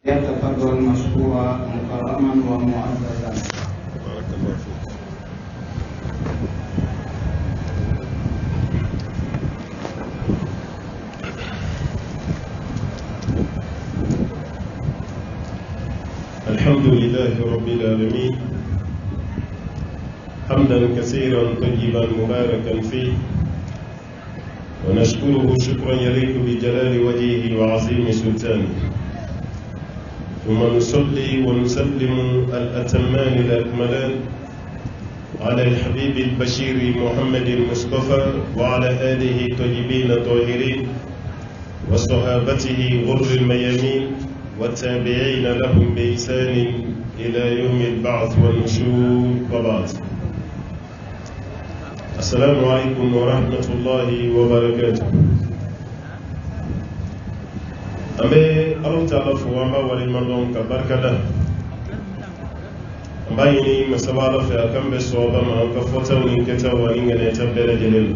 يتفضل مشكورا مكرما ومعززا. بارك الله فيك. الحمد لله رب العالمين حمدا كثيرا طيبا مباركا فيه، ونشكره شكرا يليق بجلال وجهه وعظيم سلطانه، ثم نصلي ونسلم الأتمان الأكملان على الحبيب البشير محمد المصطفى وعلى آله الطيبين الطاهرين وصحابته غر الميامين والتابعين لهم بإحسان إلى يوم البعث والنشور، وبعد. السلام عليكم ورحمة الله وبركاته. أمي الله تعالى فوامبا ولمن كبركة أمبايني مسابالة في أكم بسوابا ما كفوتا ونكتا ونغنى تبدأ جلل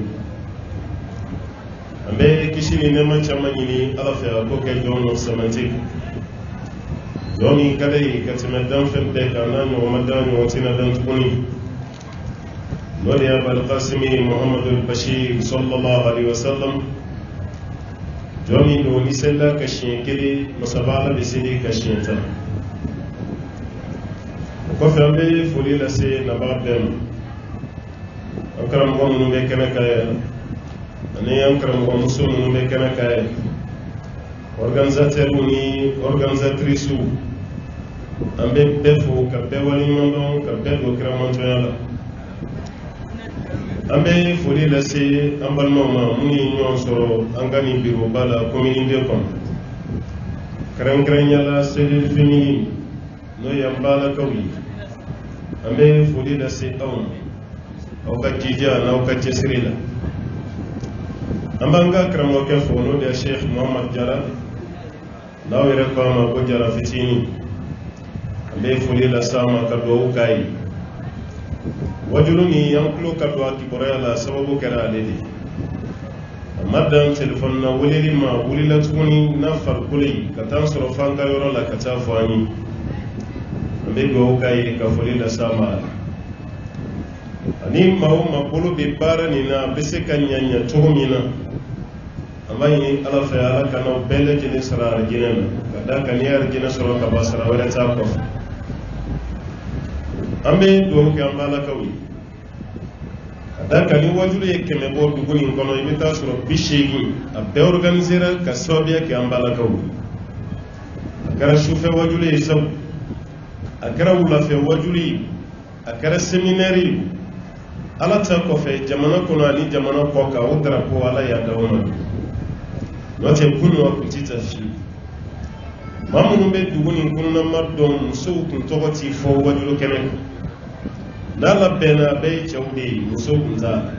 أمي كشيني نما تمانيني الله في أكوكا جون سمانتيك يومي كدي كتمدان في البيك أناني ومداني وتنا دان تكوني نولي أبا القاسم محمد البشير صلى الله عليه وسلم جومي نولي سلا كشين كدي مسابالة بسيدي كشين تا وكفي أمبي فولي لسي نباب دم أكرم قوم نبي كنكايا أني أكرم قوم مسلم نبي كنكايا organisateur ni organisatrice ambe befo ka bewali mondo ka bedo kramanto yala ambe foli la se ambalmo ma muni nyon soro angani biro bala commune de kon kran yala cellule féminine no yambala kawi ambe foli la se aw ka jija na ka jesrila ambanga kramo ke fono de Cheikh Muhammad Jara naw yere ko ma ko Jara fitini ambe fuli la sama ka do kai wajuluni yanklo ka do akibora la sababu kala aledi madan telefon na wulili ma wulila tukuni na farkuli ka tan soro fanga yoro la ka ta fani ambe go kai ka fuli la sama ani mawo mabulu be bara ni na bese kanyanya tuhumina amayi ala fa ala kana bele jini sara jinena kada kaniyar jina soro ka basara wala ta ko ambe do ke ambala kawi kada kani wajulu yekeme bo duguni ngono imita soro bishegi abbe organizera ka sobiya ke ambala kawi akara shufe wajulu yisab akara wula fe wajulu akara seminari ala ta kofe jamana kono ani jamana koka o drapo ala ya dawona note kunu wa kutita fi mamu be duguni kunna madon so kun togoti fo wajulu kemen nala bena be chawde muso kunza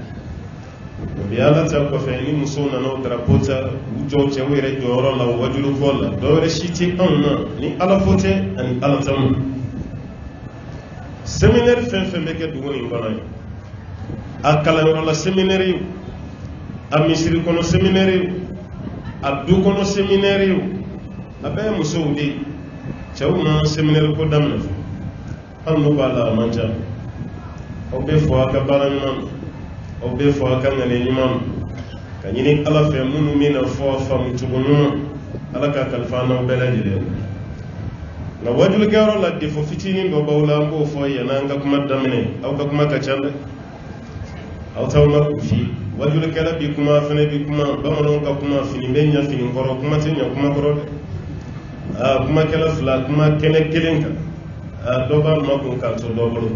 bi ala ta kofe ni muso na no drapo ta ujo chawere joro la wajulu kola do re shiti onna ni ala fote ani ala tamu seminaire fen be ke duguni ngona a kalanyɔrɔ la séminaire a misiri kɔnɔ séminaire a du kɔnɔ séminaire a bɛɛ musow de cɛw na séminaire ko daminɛ hali n'u b'a la a man ca aw bɛ fɔ a ka baara ɲuman aw bɛ fɔ a ka ŋaniya ɲuman ka ɲini ala fɛ minnu bɛ na fɔ faamu cogo ɲuman ala ka kalifa n'aw bɛɛ lajɛlen nka wajulikɛyɔrɔ la defo fitinin dɔ b'aw la an b'o fɔ yan'an ka kuma daminɛ aw ka kuma ka ca dɛ aw taw ma kufi wajulu kala bi kuma fene bi kuma bamanon ka kuma fini be nya fini koro kuma te nya kuma koro a kuma kala fla kuma kene kelen ka do ba ma ko ka to do bolo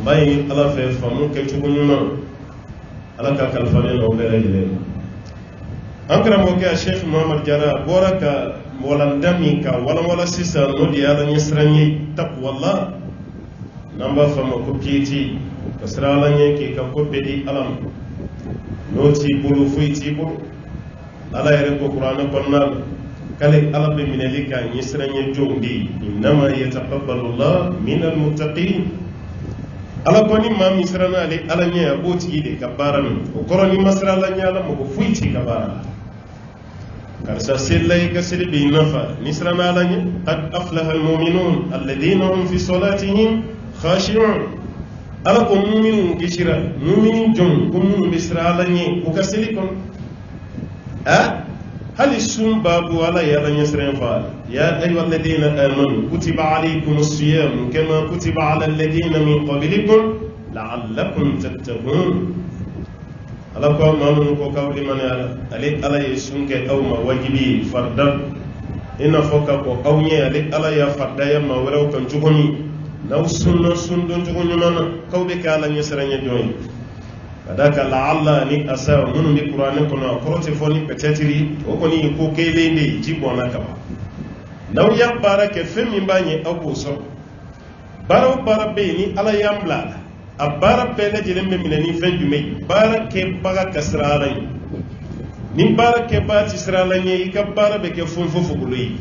mai ala fe famu ke tugu nyuma ala ka kalfane no bele yele ankara mo ke Cheikh Muhammad Jara bora ka wala ndami ka wala sisa no di ala nyisranye taqwallah namba fama ko pieti kasrala nyeke ka ko bedi alam noti bulu fuiti bulu ala yere ko qur'ana konnal kale ala be minelika nyisranye jongdi inma yataqabbalu Allah minal muttaqin ala ko ni ma misrana ale ala nya aboti ide kabaran o koroni masrala nya ala mo fuiti kabara karsa sellay ka silbi nafa nisrana lañe qad aflaha almu'minun alladhina hum fi salatihim khashi'un ala ko mu'minun kishira mu'minin jom ko mu'min bisra lañe ko ka silikon hal sum babu ala ya lañe sren fa ya ayyuhal ladina amanu kutiba alaykumus siyam kama kutiba ala alladhina min qablikum la'allakum tattaqun ala ko mamun ko kawli man ala yesunke awma wajibi farda ina foka ko awnye ala ya farda ya ma waraw kan jugoni naw sunna sundon jugoni man kawbe kala nyesranya joy kadaka la'alla ni asa mun ni qur'an ko na koroti foni petetiri o ko ni ko kele ndi jibona kaba naw ya barake femi mbanye abu so baro barabe ni ala yambla a baara bɛɛ lajɛlen bɛ minɛ ni fɛn jumɛn ye baara kɛbaga ka sira ala ye ni baara kɛbaga ti sira ala ye i ka baara bɛ kɛ fonfogolo ye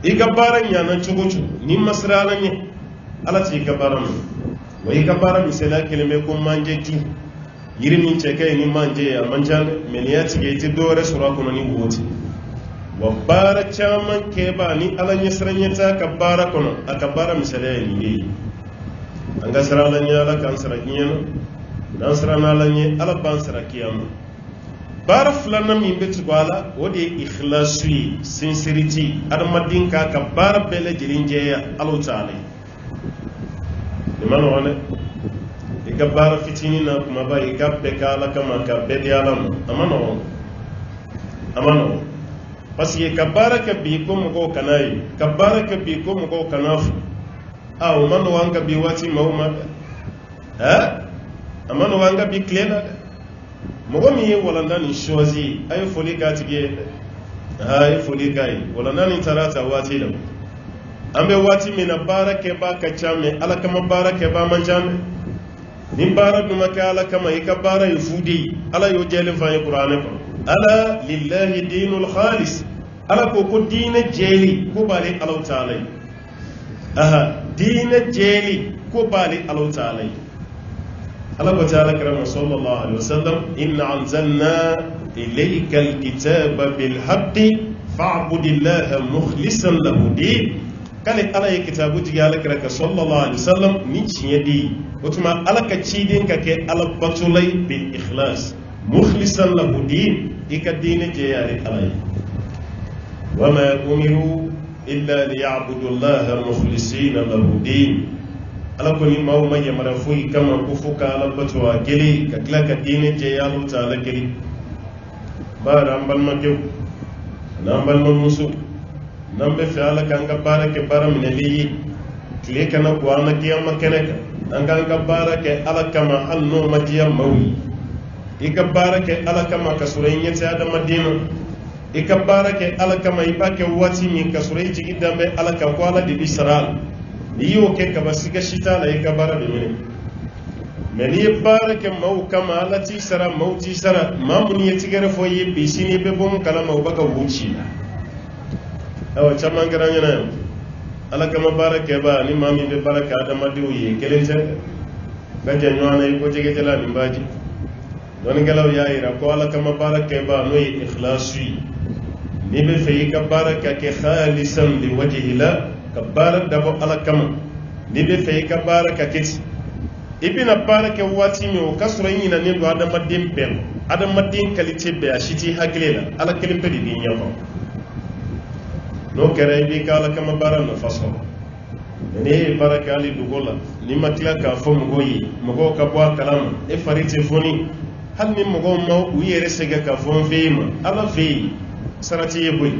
i ka baara ɲana cogo cogo ni ma sira ala ye ala ti i ka baara ma wa i ka baara misaliya kelen bɛ ko manje ju yiri min cɛ ka ɲi ni manje ye a man ca dɛ mɛ n'i y'a tigɛ i tɛ dɔwɛrɛ sɔrɔ a kɔnɔ ni wo ti wa baara caman kɛbaga ni ala ɲɛsiranɲɛ t'a ka baara kɔnɔ a ka baara misaliya ye nin de ye an ka sira ala ɲɛ ala k'an sara diɲɛ na n'an siranna ala ɲɛ ala b'an sara kiyama baara filanan min bɛ tugu a la o de ye ikhlasu ye sincerity adamaden k'a ka baara bɛɛ lajɛlen jɛya ala ta'ala ye nin ma nɔgɔn dɛ i ka baara fitinin na kumaba i ka bɛɛ kɛ ala kama ka bɛɛ di ala ma a ma nɔgɔn parce que ka baara kɛ bi ko mɔgɔw kana ye ka baara kɛ bi ko mɔgɔw kana fo o ma nɔgɔn an ka bi waati maaw ma dɛ a ma nɔgɔn an ka bi tile la dɛ mɔgɔ min ye walanda nin choisi a ye foli k'a tigi ye dɛ a ye foli k'a ye walanda nin taara ta waati la an bɛ waati min na baara kɛbaa ka ca mɛ ala kama baara kɛbaa man ca mɛ ni baara dun ma kɛ ala kama i ka baara ye fu de ye ala y'o jɛlen f'an ye kuranɛ kɔnɔ ala lillahi dinul khalis ala ko diinɛ jɛli ko b'ale ala ta'ala ye diinɛ jɛli ko b'ale ala ta'ala ye ala ko ta'ala kɛra sallallahu alaihi wasallam inna anzalna ilayka alkitaba bilhaqqi fa'budillaha mukhlishan lahu din kale ala ye kitabu jigi ala kɛra ka sallallahu alaihi wasallam ni tiɲɛ de o tuma ala ka ciden ka kɛ ala batolai bil ikhlas mukhlishan lahu din i ka diinɛ jɛyale ala ye wama umiru illa liya'budu allaha mukhlisina lahu din ala ko ni maaw ma yamara foyi kama ko fo ka ala bato a gele ka tila ka diinɛ jɛya ala ta'ala gele baara an balimakɛw n'an balimamuso n'an bɛ fɛ ala k'an ka baara kɛ baara minɛlen ye tile kana ko an na kiyama kɛnɛ kan an k'an ka baara kɛ ala kama hali n'o ma diya maaw ye i ka baara kɛ ala kama ka sɔrɔ i ɲɛ tɛ adamaden ma i ka baara kɛ ala kama i b'a kɛ waati min ka sɔrɔ i jigi dan bɛ ala kan ko ala de bi sara a la n'i y'o kɛ kaba siga si t'a la i ka baara bɛ minɛ mɛ n'i ye baara kɛ maaw kama ala t'i sara maaw t'i sara maa minnu ye tigɛrɛ fɔ i ye bi sini i bɛ bɔ mun kalama u b'a ka wo ci la awa caman kɛra ɲɛna yan ala kama baara kɛba ni maa min bɛ baara kɛ adamadenw ye kelen tɛ ka jɛ ɲɔgɔn na i ko jɛgɛjɛla nin b'a ji dɔnnikɛlaw y'a yira ko ala kama baara kɛba n'o ye ikhlasu ye n'i bɛ fɛ i ka baara ka kɛ khalisan li wajhillah ka baara dabɔ ala kama n'i bɛ fɛ i ka baara ka kɛ ten i bɛna baara kɛ waati min o ka sɔrɔ i ɲinɛnen don adamaden bɛɛ ma adamaden qualité bɛɛ a si t'i hakili la ala kelen pe de b'i ɲɛfɔ n'o kɛra i b'i ka ala kama baara nafa sɔrɔ mɛ n'e ye baara kɛ hali dogo la n'i ma tila k'a fɔ mɔgɔw ye mɔgɔw ka bɔ a kalama e fari tɛ foni hali ni mɔgɔw ma u yɛrɛ sɛgɛ ka fɔ n fɛ yen ma ala fɛ yen sara t'i ye koyi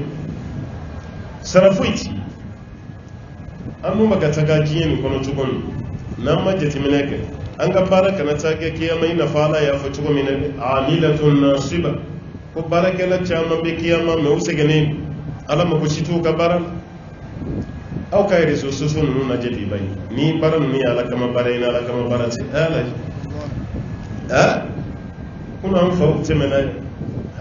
sara foyi ti an dun bɛ ka taga diɲɛ nin kɔnɔ cogo min n'an ma jateminɛ kɛ an ka baara kana taa kɛ kiyama i nafa ala y'a fɔ cogo min na dɛ amilatun nasiba ko baarakɛla caman bɛ kiyama mɛ u sɛgɛnnen ala mako si t'u ka baara la aw ka réseaux sociaux ninnu lajɛ bi bayi ni baara ninnu ye ala kama baara ye ni ala kama baara tɛ a y'a lajɛ kunun an faw tɛmɛna ye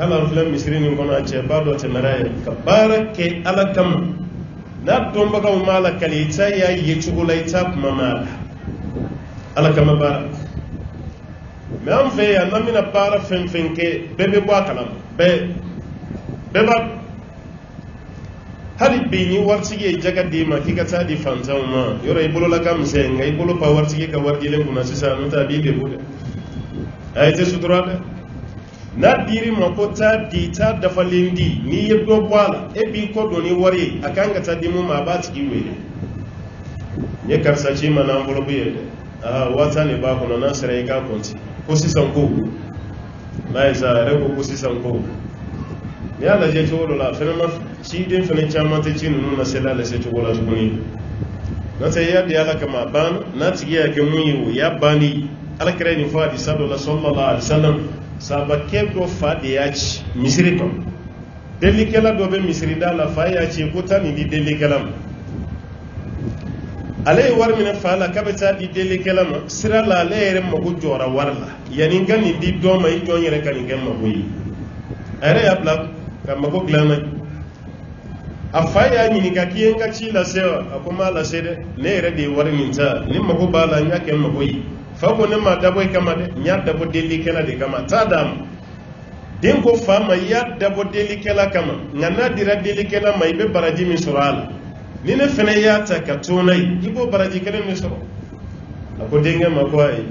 hali an filɛ misiri nin kɔnɔ a cɛba dɔ tɛmɛna ye ka baara kɛ ala kama n'a dɔnbagaw m'a la kali i t'a y'a ye cogo la i t'a kuma m'a la ala kama baara mɛ an fɛ yan n'an bɛna baara fɛn fɛn kɛ bɛɛ bɛ bɔ a kalama bɛɛ b'a hali bini wartige jaga dima kika ta di fantan ma yoro ibolo la kam senga ibolo pa wartige ka wargile kuna sisa no ta bi de bude ay te sutura na diri ma ko ta di ta da falindi ni yebdo bwala e bi ko do ni wari akanga ta dimu ma ba tigi wele ye karsa ci mana ambolo biye wata ne ba ko na sere ka konti ko sisan ko na isa re ko sisan ko ya la je to la fena ci den fana chama te ci nunu na sela la se to wala tuguni na te ya di ala kama ban na tigi ya ke muyi ya bani ala kare ni fa di sallallahu alaihi wasallam saba kebdo fa de ya ci misri to delikela do be misri da la fa ya ci ko tani di delikelam alay war mina fa la kabata di delikela ma sira la leere ma ko jora warla yani ngani di do may to nyere kan ngam ma boyi are ya bla kam ko glama afaya ni ka kiyen ka ci la sewa akuma la sede ne re di war min ta ni ma ko bala nya ken ma boyi fa ko ne ma dabo kama de nya dabo delikela de kama ta dam den ko fa ma ya dabo delikela kama ngana dira delikela mai be baraji min sural ni ne fene ya ta ka tonai ibo baraji kene mi soro ako denga ma ko ay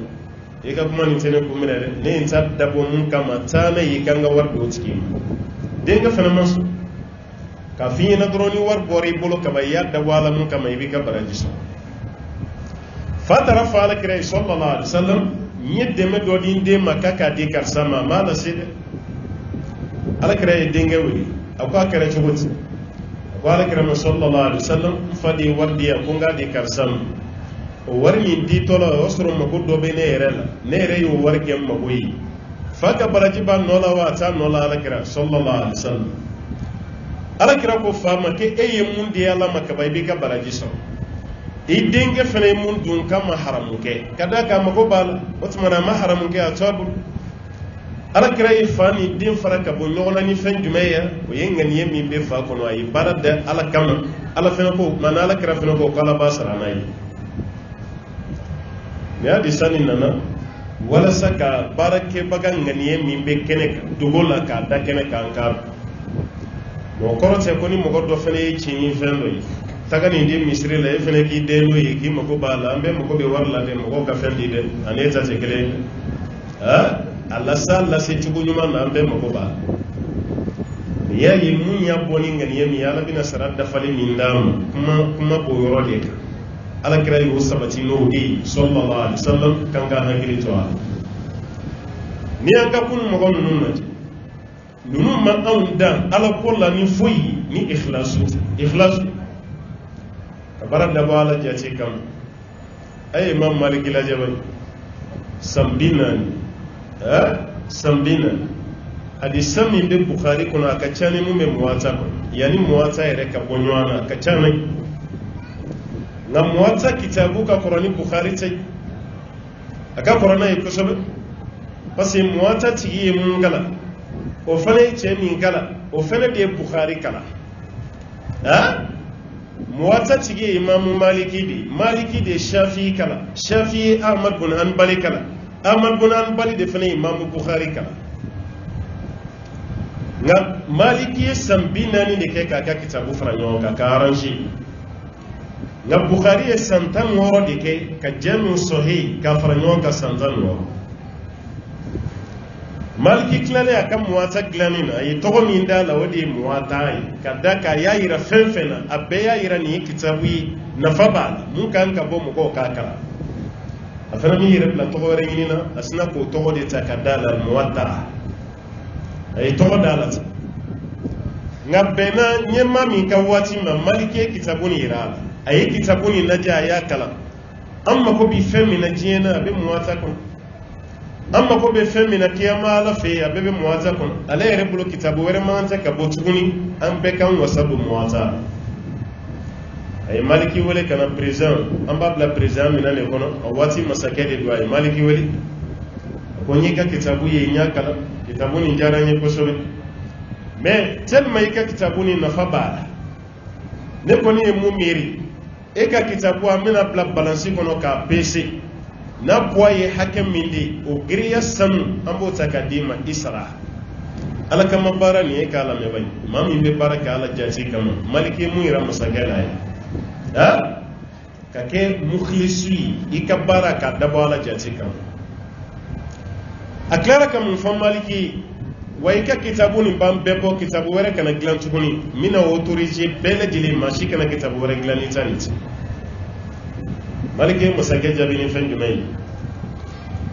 e ka kuma ni tene ko minere ne inta dabo mun kama ta na yi kanga war do tiki denga fene masu ka fi na droni war bori bolo ka ba ya da wala mun kama ibi ka baraji so fatara fa ala kire sallallahu alaihi wasallam yedde me do din de makaka de kar sama mala sede ala kire denga wuri akwa kire chubuti wala kirama sallallahu alaihi wasallam fadi wardiya kunga di karsam warmi di tola osro mako do be ne rela ne re yo warke magoyi faka baraji ba nola wa ta nola ala kira sallallahu alaihi wasallam ala kira ko fama ke eye mun di ala maka bay bi ka baraji so e denge fene mun dun kama haramu ke kada ka mako bala otmana ma haramu ke atabu ala kira yi fani din faraka bo nyogla ni fen jumeya o yenga ni yemi be fa kono ay barada ala kama ala fen ko man ala kira fen ko kala basara nay ya di sani nana wala saka barake bagan ngani yemi be kene dugola ka da kene kan ka mo korote ko ni mo goddo fen yi ci fen loyi tagani ndi misri la fen ki de loyi ki mo ko bala ambe mo ko be warla de mo ko ka fen di de aneta te kele ha Allah sala se tugu nyuma na ambe magoba ya yi mun ya boni ngani yemi ya labina sarat da fali min dam kuma boyoro de ka ala kira yi sabati no di sallallahu alaihi wasallam kanga hangiri to ni an ka kun mo gon nunu ma an dan ala kolla ni foyi ni ikhlasu kabara da bala jati kam ay imam malik la jabal sambina sambina hadisan min be bukhari kuna aka chane mu me muwata ko yani muwata ere ka bonywana ka chane na muwata kitabu ka qurani bukhari tay aka qurani ko sobe pasi muwata tiye mun gala o fane che min gala o fane de bukhari kala muwata tiye imam maliki de shafi kala shafi ahmad bin hanbali kala ahmad bin hanbali de fane imam bukhari kala nga maliki sambina ni de ke ka kitabu franyo ka karanji nga bukhari santan woro de ke ka jamu sahih ka franyo ka santan woro maliki klale akam muwata glanina ay to mi ndala wodi muwata ay kadaka yayira fenfena abe yayira ni kitabu nafaba mun kan ka bo mu ko kakala afana mi yire la to re nina asna ko to de takadala muwatta ay to dalata ngabena nyema mi ka wati ma malike kitabuni ira ay kitabuni naja ya kala amma ko bi femi na jena be muwata ko amma ko be femi na kiyama la fe abe be muwata ko ala yere bulo kitabu were manta ka botuguni am be kan wasabu muwata ay maliki wele kana president amba bla president mina ne kono wati masakede do ay maliki wele ko nyika kitabu ye nyakala kitabu ni jaranye ko sobe mais tellement ka kitabu ni nafaba ne ko ni mumiri e ka kitabu amina bla balance kono ka pc na poye hakem mindi o griya sanu ambo takadima isra ala kama bara ni ka ala me bay mami be bara ka ala jati kama maliki mu ira musagala ha ka ke mukhlisi ikabara ka dabo ala jati kama aklara kam fam maliki way ka kitabu ni bam bebo kitabu were kana glan tuguni mina autoriser bele jili mashi kana kitabu were glan itanit maliki musage jabi ni fen jumay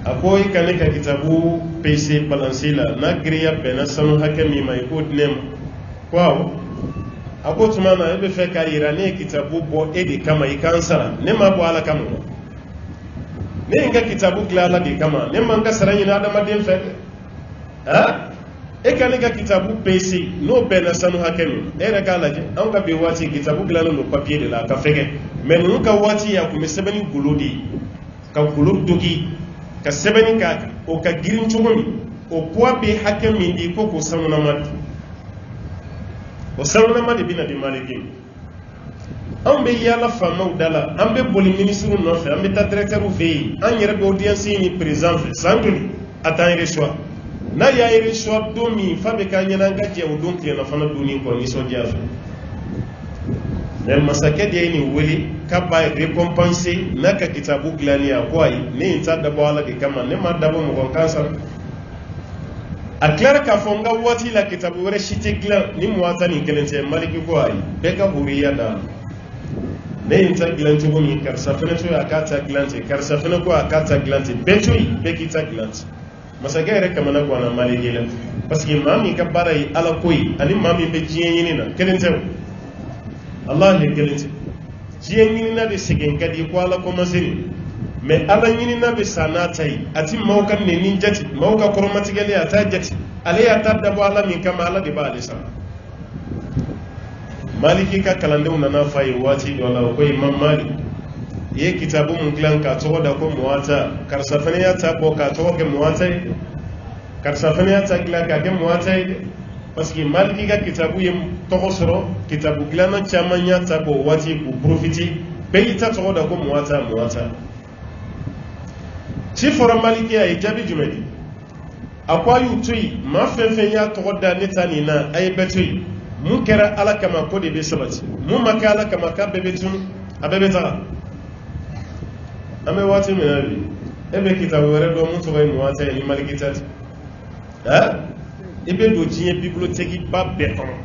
akoy kane ka kitabu pc balancer la na griya bena sanu hakami may ko dinem kwaw ako tumana ebe fe ka irane kitabu bo edi kama ikansara ne ma bo ala kama ne nga kitabu glala di kama ne manga saranyi na adama den fe ha e kane ka kitabu pc no bena sanu hakami era kala je an ka be wati kitabu glala no papier de la ka fege men nu ka wati ya ku mesebani gulodi ka gulod dogi ka sebeni ka o ka girin cogomi o poids be hakɛ min di ko ko sanunama di o sanunama de bina di maliki an bɛ yala faamaw da la an bɛ boli ministre nɔfɛ an bɛ taa directeur fɛ yen an yɛrɛ bɛ audience ni président fɛ san joli a t'an reçoit n'a y'a reçoit don min fa bɛ k'an ɲɛna an ka jɛ o don tilenna fana donni kɔ nisɔndiya fɛ mais masakɛ de ye nin wele k'a b'a récompenser n'a ka kitabu dilanni a ko ayi ne in t'a dabɔ ala de kama ne ma dabɔ mɔgɔ kan sara a tilara k'a fɔ n ka waati la kitabu wɛrɛ si tɛ dilan ni mɔgɔ ta nin kelen tɛ maliki ko ayi bɛɛ ka huriya d'a ma ne in ta dilan cogo min karisa fɛnɛ to ye a k'a ta dilan ten karisa fɛnɛ ko a k'a ta dilan ten bɛɛ to yen bɛɛ k'i ta dilan ten masakɛ yɛrɛ kamana ganna maliki la parce que maa min ka baara ye ala ko ye ani maa min bɛ diɲɛ ɲini na kelen tɛ o Allah ne kelen tɛ diɲɛ ɲinina de sɛgɛn ka di ko ala kɔmaseni mais ala ɲinina bɛ sa n'a ta ye a ti maaw ka nɛni jate maaw ka kɔrɔmatigɛli a t'a jate ale y'a ta dabɔ ala min kama ala de b'ale sara maliki ka kalandenw nana f'a ye waati dɔ la o ko imam malik i ye kitabu mun dilan k'a tɔgɔ da ko muwata karisa fana y'a ta bɔ k'a tɔgɔ kɛ muwata ye karisa fana y'a ta dilan k'a kɛ muwata ye dɛ parce que maliki ka kitabu ye tɔgɔ sɔrɔ kitabu dilanna caman y'a ta bɔ waati k'u profiter bɛɛ y'i ta tɔgɔ da ko muwata muwata ci fɔra maliki a ye jaabi jumɛn di a ko a y'u to yen maa fɛn fɛn y'a tɔgɔ da ne ta nin na a ye bɛɛ to yen mun kɛra ala kama ko de bɛ sabati mun ma kɛ ala kama k'a bɛɛ bɛ tunu a bɛɛ bɛ taga an bɛ waati min na bi e bɛ kitabu wɛrɛ dɔn mun tɔgɔ ye muwata ye ni maliki ta ten i bɛ don diɲɛ bibliothéque ba bɛɛ kɔnɔ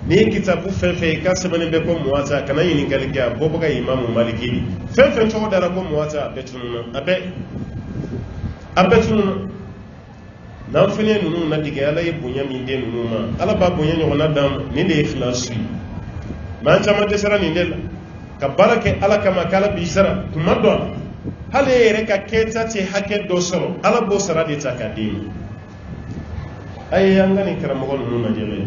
n'i ye kitabu fɛn fɛn ye k'a sɛbɛnnen bɛ ko muwata kana ɲininkali kɛ a bɔbaga ye imamu maliki de fɛn fɛn tɔgɔ dara ko muwata a bɛɛ tununa a bɛɛ tununa n'an fɛnɛ ninnu nadigɛ ala ye bonya min den ninnu ma ala b'a bonya ɲɔgɔnna d'an ma nin de ye filasi ye mais an caman dɛsɛra nin de la ka baara kɛ ala kama k'ala b'i sara kuma dɔ la hali e yɛrɛ ka kɛta tɛ hakɛ dɔ sɔrɔ ala b'o sara de ta k'a d'e ma a ye an ka nin karamɔgɔ ninnu lajɛ dɛ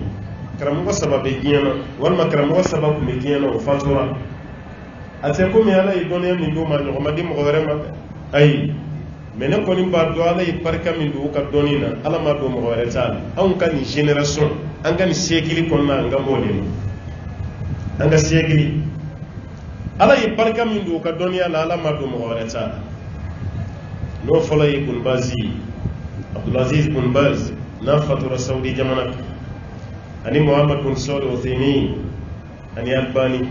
karamɔgɔ saba bɛ diɲɛ na walima karamɔgɔ saba tun bɛ diɲɛ na o fatura a tɛ komi ala ye dɔnniya min d'u ma ɲɔgɔn ma di mɔgɔ wɛrɛ ma ayi mais ne kɔni b'a dɔn ala ye barika min don u ka dɔnni na ala ma don mɔgɔ wɛrɛ t'a la anw ka nin génération an ka nin siècle kɔnɔna an ka b'o de ma an ka siècle ala ye barika min don u ka dɔnniya la ala ma don mɔgɔ wɛrɛ t'a la n'o fɔlɔ ye Ibn Baz Abdulaziz Ibn Baz n'a fatura Saudi jamana ani Muhammad bin Salih Al-Uthaymin ani Albani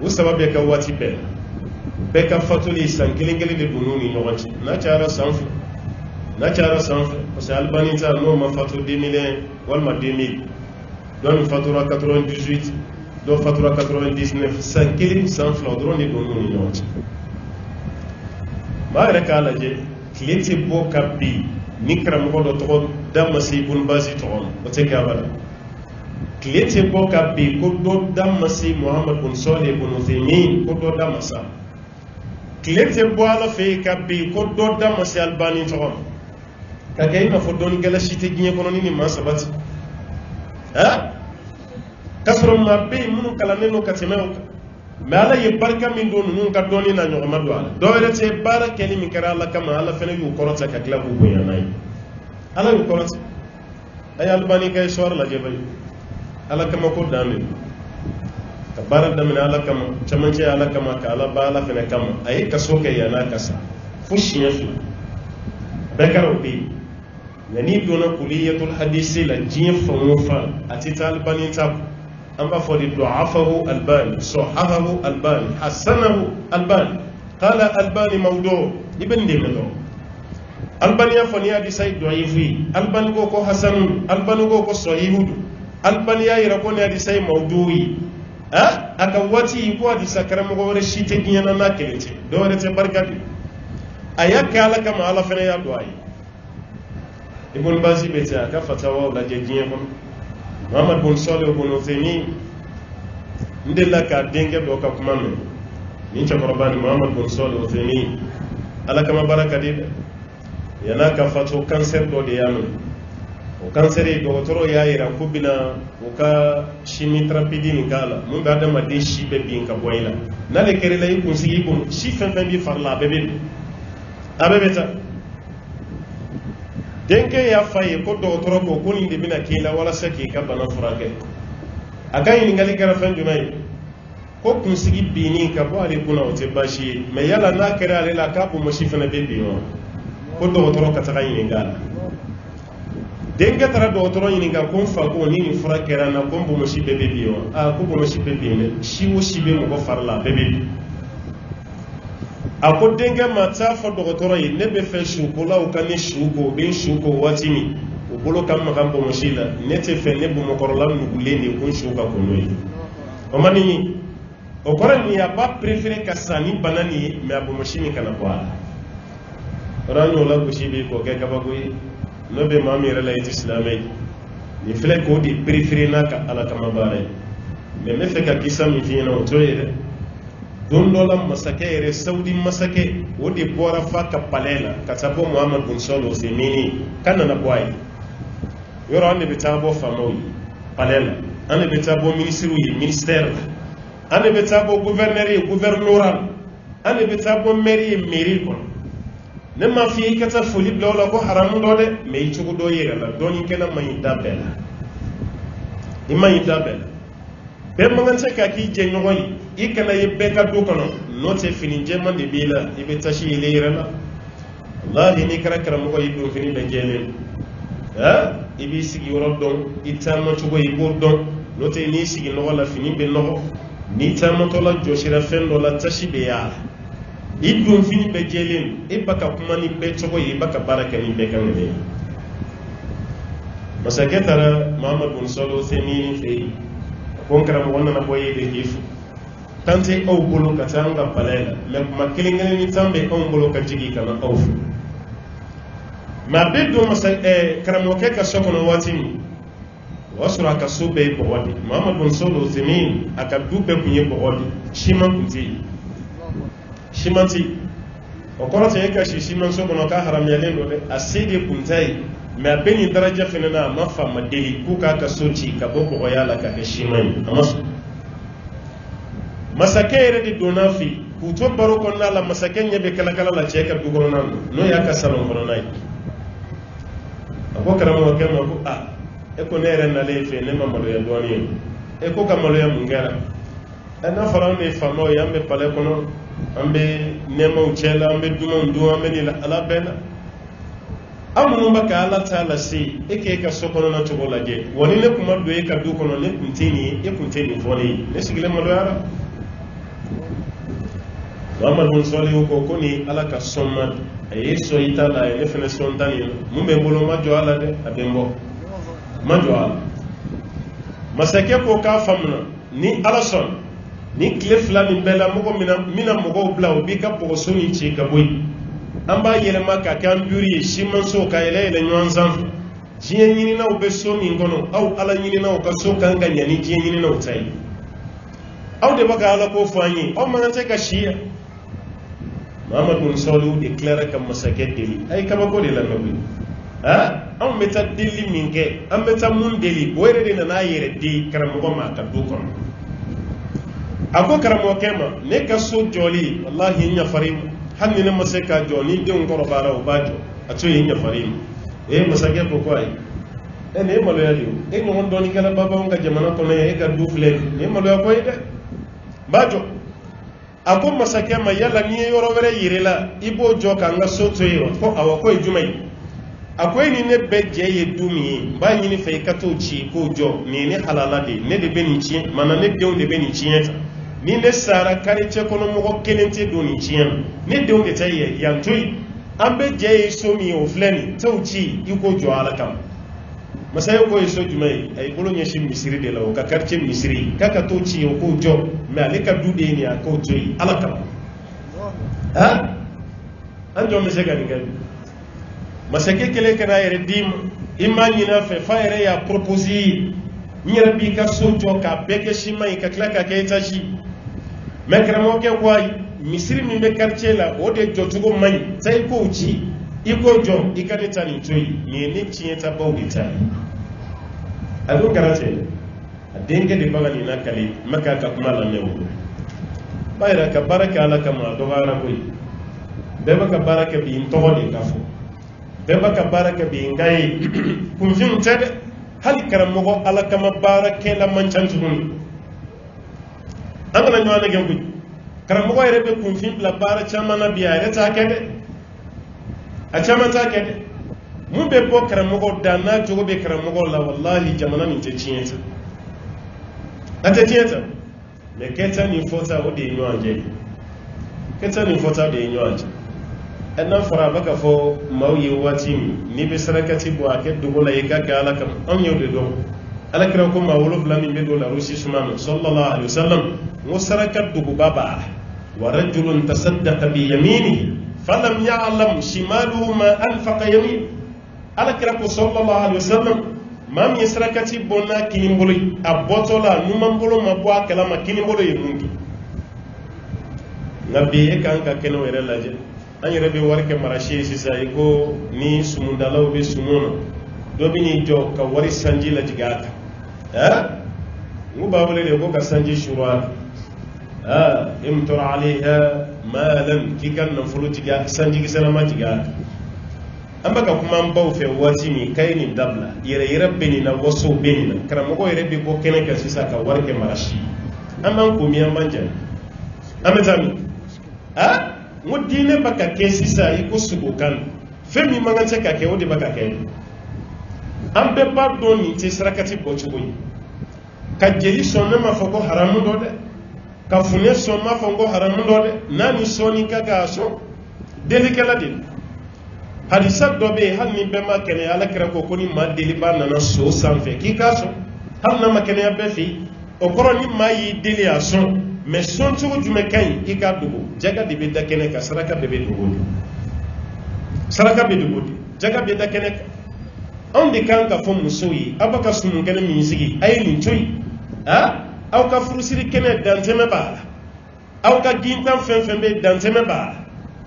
u saba bɛɛ ka waati bɛɛ ka fatuli san kelen kelen de donn'u ni ɲɔgɔn cɛ n'a cayara san fila parce que Albani ta n'o ma fatu 2001 walima 2000 dɔ nin fatura 98 dɔ fatura 99 san kelen san fila o dɔrɔn de donn'u ni ɲɔgɔn cɛ maa yɛrɛ k'a lajɛ tile tɛ bɔ ka bin ni karamɔgɔ dɔ tɔgɔ da ma se Ibn Baz tɔgɔ ma o tɛ kɛ abada tile tɛ bɔ ka bin ko dɔ da ma se Muhammad bin Salih Ibn Uthaymin ko dɔ da ma sa tile tɛ bɔ ala fɛ yen ka bin ko dɔ da ma se Albani tɔgɔ ma ka kɛ i n'a fɔ dɔnnikɛla si tɛ diɲɛ kɔnɔ ni nin maa saba tɛ k'a sɔrɔ maa bɛ yen minnu kalannen don ka tɛmɛ o kan mais ala ye barika min don ninnu ka dɔnni na ɲɔgɔn ma don a la dɔw yɛrɛ tɛ baara kɛli min kɛra ala kama ala fɛnɛ y'u kɔrɔta ka tila k'u bonya n'a ye ala y'u kɔrɔta a ye Albani ka histoire lajɛ bani ala kama ko dan de ka baara daminɛ ala kama camancɛ ala kama ka ala ba ala fɛnɛ kama a ye kaso kɛ yan n'a kasa fo siɲɛ fila bɛɛ kɛra o bɛ yen yani dona kuliyatul hadisi la jiye famufa atita albani tab amba fodi du'afahu albani sahahahu albani hasanahu albani qala albani mawdu ibn dimelo albani ya fani hadisi da'ifi albani ko hasan albani ko sahihu albani ya ira ko ne hadisi mawdu'i aka wati ko hadisi karamo ko wala shite giyana na kelete do rete barkati ayaka ala kama ala fana ya du'ai ibn bazi bete aka fatawa la jejiye ko Muhammad bin Salih bin Uthaymeen ndela ka denge do ka kuma men ni cha korban Muhammad bin Salih Uthaymeen ala kama baraka de yana ka fato cancer do de yamu o cancer do toro yaira kubina o ka chimiothérapie din kala mun ga da madi shi be bin ka boyla na le kere lay kun sigi kun shi fen bi farla bebe abebeta denke ya faye ko dogotoro ko koni de bina kila wala sake ka bana furake akan yin ngali gara fen jumai ko kun sigi bini ka bo ale kuna o te bashi me yala na kere ale la ka bo moshi fana be biyo ko dogotoro ka taka yin ngala denke tara dogotoro yin ga kon fa ko ni furake rana ko bo moshi be biyo ko bo moshi be biyo shi wo shi be mo ko farla be biyo ako denke mata fo dogotoro yi ne be fe shuko la o kan shuko be shuko watimi o bolo kam makambo moshila ne te fe ne bu mokorola nugule ni ko shuka ko noyi o mani o korani ya ba préféré kasani banani me abu moshini kana kwa ranyo la ko shibi ko ke kabago yi no be mami rela yi islamai ni fle ko di préféré naka ala kama bare me fe ka kisami fi na o toyede don dola masake yere saudi masake wodi bora faka palela katabo Muhammad bin Salih Uthaymeen kana na boy yoro ande betabo famoyi palela ande betabo ministère ande betabo gouvernoral ande betabo mairie ko ne ma fi kata foli blawla ko haramu do de me ci ko do yere la doni kena may dabela imay dabela be mangance ka ki je ngoyi ikana yebbe ka do kono no te fini jema de bila ibe tashi ile irana wallahi ni kara mo ko yido fini be jelen ibi sigi woro don itama to ko yibur don no te ni sigi no wala fini be no ni tama to la joshira fendo la tashi be ya idum fini be jelen e baka kuma ni be to ko yibaka baraka ni be kan ne masaketara Muhammad bin Salih Uthaymeen fe kon kara mo wonna na boye de hifu tante au bolo katanga palela me makilingani ni tambe au bolo katigi kana au ma bedo masa karamoke ka sokono watini wasura ka sobe bodi Muhammad bin Salih Uthaymeen akadupe kunye bodi shimanti okorata yeka shiman sokono ka haram yalendo de asidi kuntai me abeni daraja fenana mafa madeli kuka ka soci ka boko yala ka shiman amasu masake yere di donafi kuto baro konna la masake nyebe kala kala la cheka dugoro nan no yaka salon kono nay ako karamo kema ko eko nere na lefe ne mamalo ya doni eko kamalo ya mungera ana faraw ne famo yambe pale kono ambe nema uchela ambe duma ndu ambe ni ala bena amu mbaka ala taala si eke ka sokono na tobola je woni ne kuma do e ka du kono ne kunteni foni ne sigile malo yara Muhammad bin Salih ko koni ala ka somma ay so itala ay fene sontani mumbe bolo majo ala de abembo majo ala masake ko ka famna ni ala son ni klef la min bela mo ko mina mo ko bla bi ka po so ni ci ka boy amba yele maka kan duri shiman so ka yele nywan zan jiye nyini na obe so mi ngono au ala nyini na o ka so kan ganya ni jiye nyini na utai au de baka ala ko fanyi o manante ka shia Muhammad bin Salih déclare comme masake deli ay kaba ko de la nabi am meta deli minke am meta mun deli boyre de na yere di karamo ko ma ka du kon ako karamo kema ne ka so joli wallahi nya farim hanni ne masaka joli de ngoro bara o bajo ato nya farim masake ko ko ay ne malo ya liu no don kala baba nga jamana ko ne ga du fle ne malo ko ide bajo ako masake ma yalla ni yoro were yirela ibo joka nga soto yo ko awa ko jumai akwai ni ne be je ye dumi ba ni fe ka to ci ko jo ni ne halala de ne de be ni ci mana ne de de be ni ci yeta ni ne sara kare ce kono mo ko kelente do ni ci yan ne de de taye yan toy ambe je ye so mi o fleni to ci iko jo ala kam masay ko so jumay ay bolo nya shi misiri de law ka quartier misiri kaka to ci ko jo me alika dude ni ko joyi ala kam ha anjo me sega ni gal masake kele kana yere dim imani na fe faire ya proposer nyere bi ka sojo ka beke shimai ka klaka ka etashi mekramo ke kwai misiri mi be quartier la o de jotugo mani sai ko uchi iko jo ikade tani toyi ni ne tieta bawdi tani adu garate adenge de bagani na kali maka ka kuma la mewu bayra ka baraka ala kama do gara koy beba ka baraka bi intodi kafo beba ka baraka bi ngai kunjin tade hal karamogo ala kama baraka la mancantun angana nywana gembu karamogo rebe kunjin la bara chamana biya reta kede a chama ta kede mun be bo karamogo dana jogo be karamogo la wallahi jamana min te chienta ate chienta me keta ni fota o de nyanje keta ni fota de nyanje enna fara baka fo mawyi wati ni be sarakati bo ake dugo la yika ga ala kam on yode do ala kira ko ma wolof la min be do la rusi sumano sallallahu alaihi wasallam mo sarakat dugo baba wa rajulun tasaddaqa bi yaminihi falam ya'lam shimaluhu ma anfaqa yamin ala kira ko sallallahu alaihi wasallam mam yisrakati bonna kinimbolo abotola numambolo mabwa kala makinimbolo yemungi nabi e kanka keno were laje an yere be warke marashi sisa iko ni sumundalaw be sumuno do bini jo ka wari sanji la jigata ngubabule de ko ka sanji shurwa imtur alaiha malan kikan nan fulu jiga sanji gisana ma jiga amba ka kuma baw fe wati mi kayni dabla yere beni na waso beni na karamo ko yere be ko kene ka sisa ka warke marashi amman ko mi amman jan ametami mudine baka ke sisa iko subukan femi mangance ka ke wodi baka ke ambe pardon ni te sarakati bochugo ka jeli sonne ma foko haramu do de ka fune son ma fongo haramu do de nani soni kaga so deli kala de hadisa do be hanni be ma kene ala kira ko koni ma deli ba nana so sanfe ki ka so hanna ma kene be fi o koroni ma yi deli aso mais son tugu jume kay ika dugu jaga de be da kene ka saraka be be dugu saraka be dugu jaga be da kene on de kan ka fo musoyi abaka sunu kene mi sigi ay ni choy aw ka furusiri kene danteme ba aw ka gintan fen be danteme ba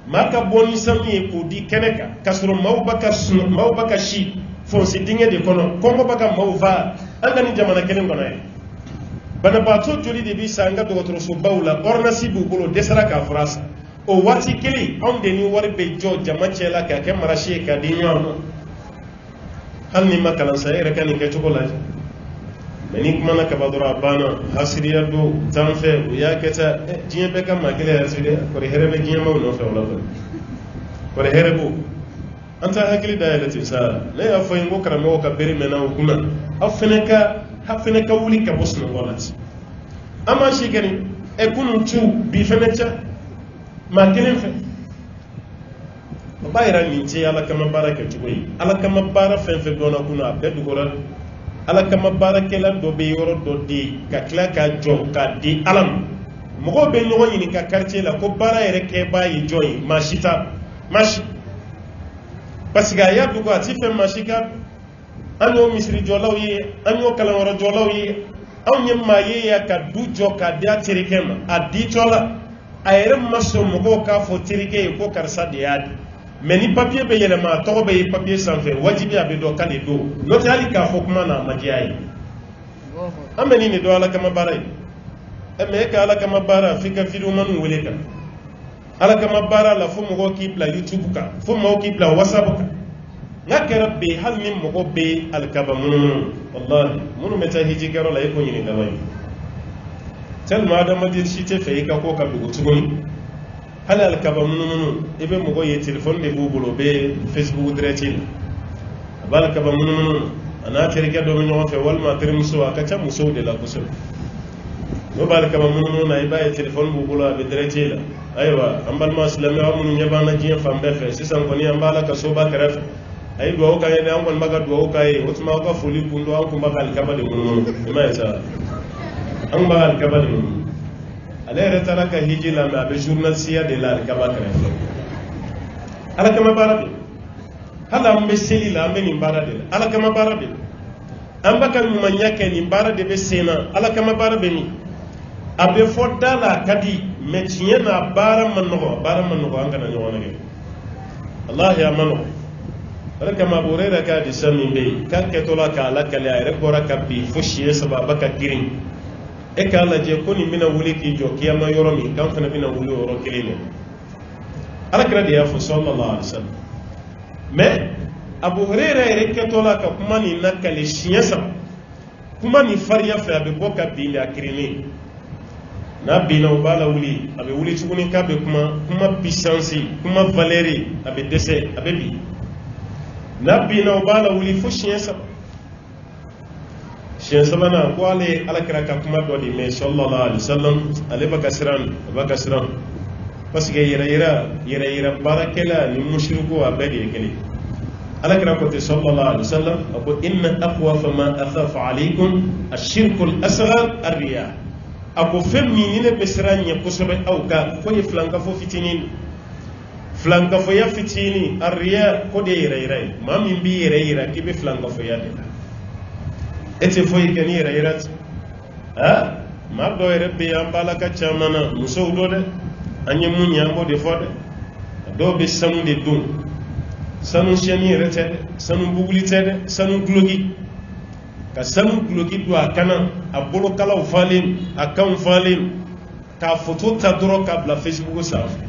maka boni sami ko di kene ka kasro mawbaka shi fon si dinge de kono kongo baka mawva angani jamana kene ngona bana bato joli de bi sanga dogotoro so bawla ornasi bu bolo desara ka frasa o wati kili on de ni wari be jo jamachela ka ke marashi ka di nyono halni makalan sayre kan ke chokolaji meni kuma na kabadura bana hasiriya do tanfe ya keta jiye be kam makile hasiriya ko herebe jiye maw no fe wala ko herebo anta hakili da yalati sa la ya fa ingo karamo ka beri mena hukuma afeneka hafeneka wuli ka bosno walati ama shigani e kunu tu bi fenecha makile fe bayra ni ti ala kama baraka tuwi ala kama bara fe dona kuna bedu gora ala kama barakela do be yoro do di ka kla ka jo ka di alam mo be no ni ka quartier la ko bara yere ke bayi joy mashita mashi pasiga ya du ko ati fe mashika anyo misri jolaw yi anyo kala wara jolaw yi awnyem ma ye ya ka du jo ka dia tirikema adi chola ayere maso mo ka fo tirike ko karsa de yadi meni papier be yele ma to be papier sans faire wajibi abe do kale do no tali ka fo kuma na majiyai ameni ni do ala kama barai eme ka ala kama bara fika fidu manu weleka ala kama bara la fo mo ki bla youtube ka fo mo ki bla whatsapp ka ngake rabbi hal min mo be al kabamun wallahi munu meta hiji garo la yeko nyini gawai tel ma da madir shite fe ka ko ka dugo tugoni hala alkaba mununu ibe mogo ye telephone de bubulo be facebook diretil bal ka ba mun ana terike do min fe wal ma tere muso aka ta muso de la kuso no bal ka ba mun na iba e telephone bu bula be derete la aywa ambal ma islami wa mun nyaba na jiya fambe fe sisan ko ni ambala ka so ba karaf ay do ka ne an kon maga do ka e otuma ka fuli kundo an ko magal ka ba de mun ma yasa an ba al ka ba de mun ale retara ka hijila ma be journaliste de la ka ba karaf ala kama barabe hala mbe seli la mbe ni barabe ala kama barabe amba kan manya ke ni barabe be sena ala kama barabe ni abe fodala kadi metiye na bara manno anga na nyona ge allah ya manno ala kama borera ka di sami be ka ke tola ka ala kale ay bora ka bi fushiye sababa ka girin e ka la je ko ni mina wuli ki jo kiyama yoromi kan fana bina wuli woro kelele ala kira da ya fi sallallahu alaihi wasallam mais abu huraira yɛrɛ kɛtɔla ka kuma ni nakale siɲɛ saba kuma ni fariya fɛ a bɛ bɔ ka bin a kirinni n'a binna o b'a la wuli a bɛ wuli tuguni k'a bɛ kuma puissance kuma valeur a bɛ dɛsɛ a bɛ bin n'a binna o b'a la wuli fo siɲɛ sabanan ko ale ala kira ka kuma dɔ de mɛn sallallahu alaihi wasallam ale bɛ ka siran parce que yɛrɛ baarakɛla ni mushriku a bɛɛ de ye kelen ala kira ko ten sallallahu alaihi wasallam a ko inna akhwafa ma akhafu alaykum ashirku al-asghar ar-riya a ko fɛn min ni ne bɛ siran ɲɛ kosɛbɛ aw kan ko ye filankafo fitinin filankafoya fitinin ar-riya ko de ye yɛrɛ ye maa min b'i yɛrɛ yira k'i bɛ filankafoya de la e tɛ foyi kɛ ni yɛrɛ yira ten maa dɔw yɛrɛ bɛ yen an b'a la ka caman na musow dɔ dɛ an ye mun ye an b'o de fɔ dɛ dɔw bɛ sanu de don sanu siyɛnni yɛrɛ tɛ dɛ sanu buguli tɛ dɛ sanu guloki ka sanu guloki don a kana a bolokalaw falen a kanw falen k'a foto ta dɔrɔn k'a bila Facebook sanfɛ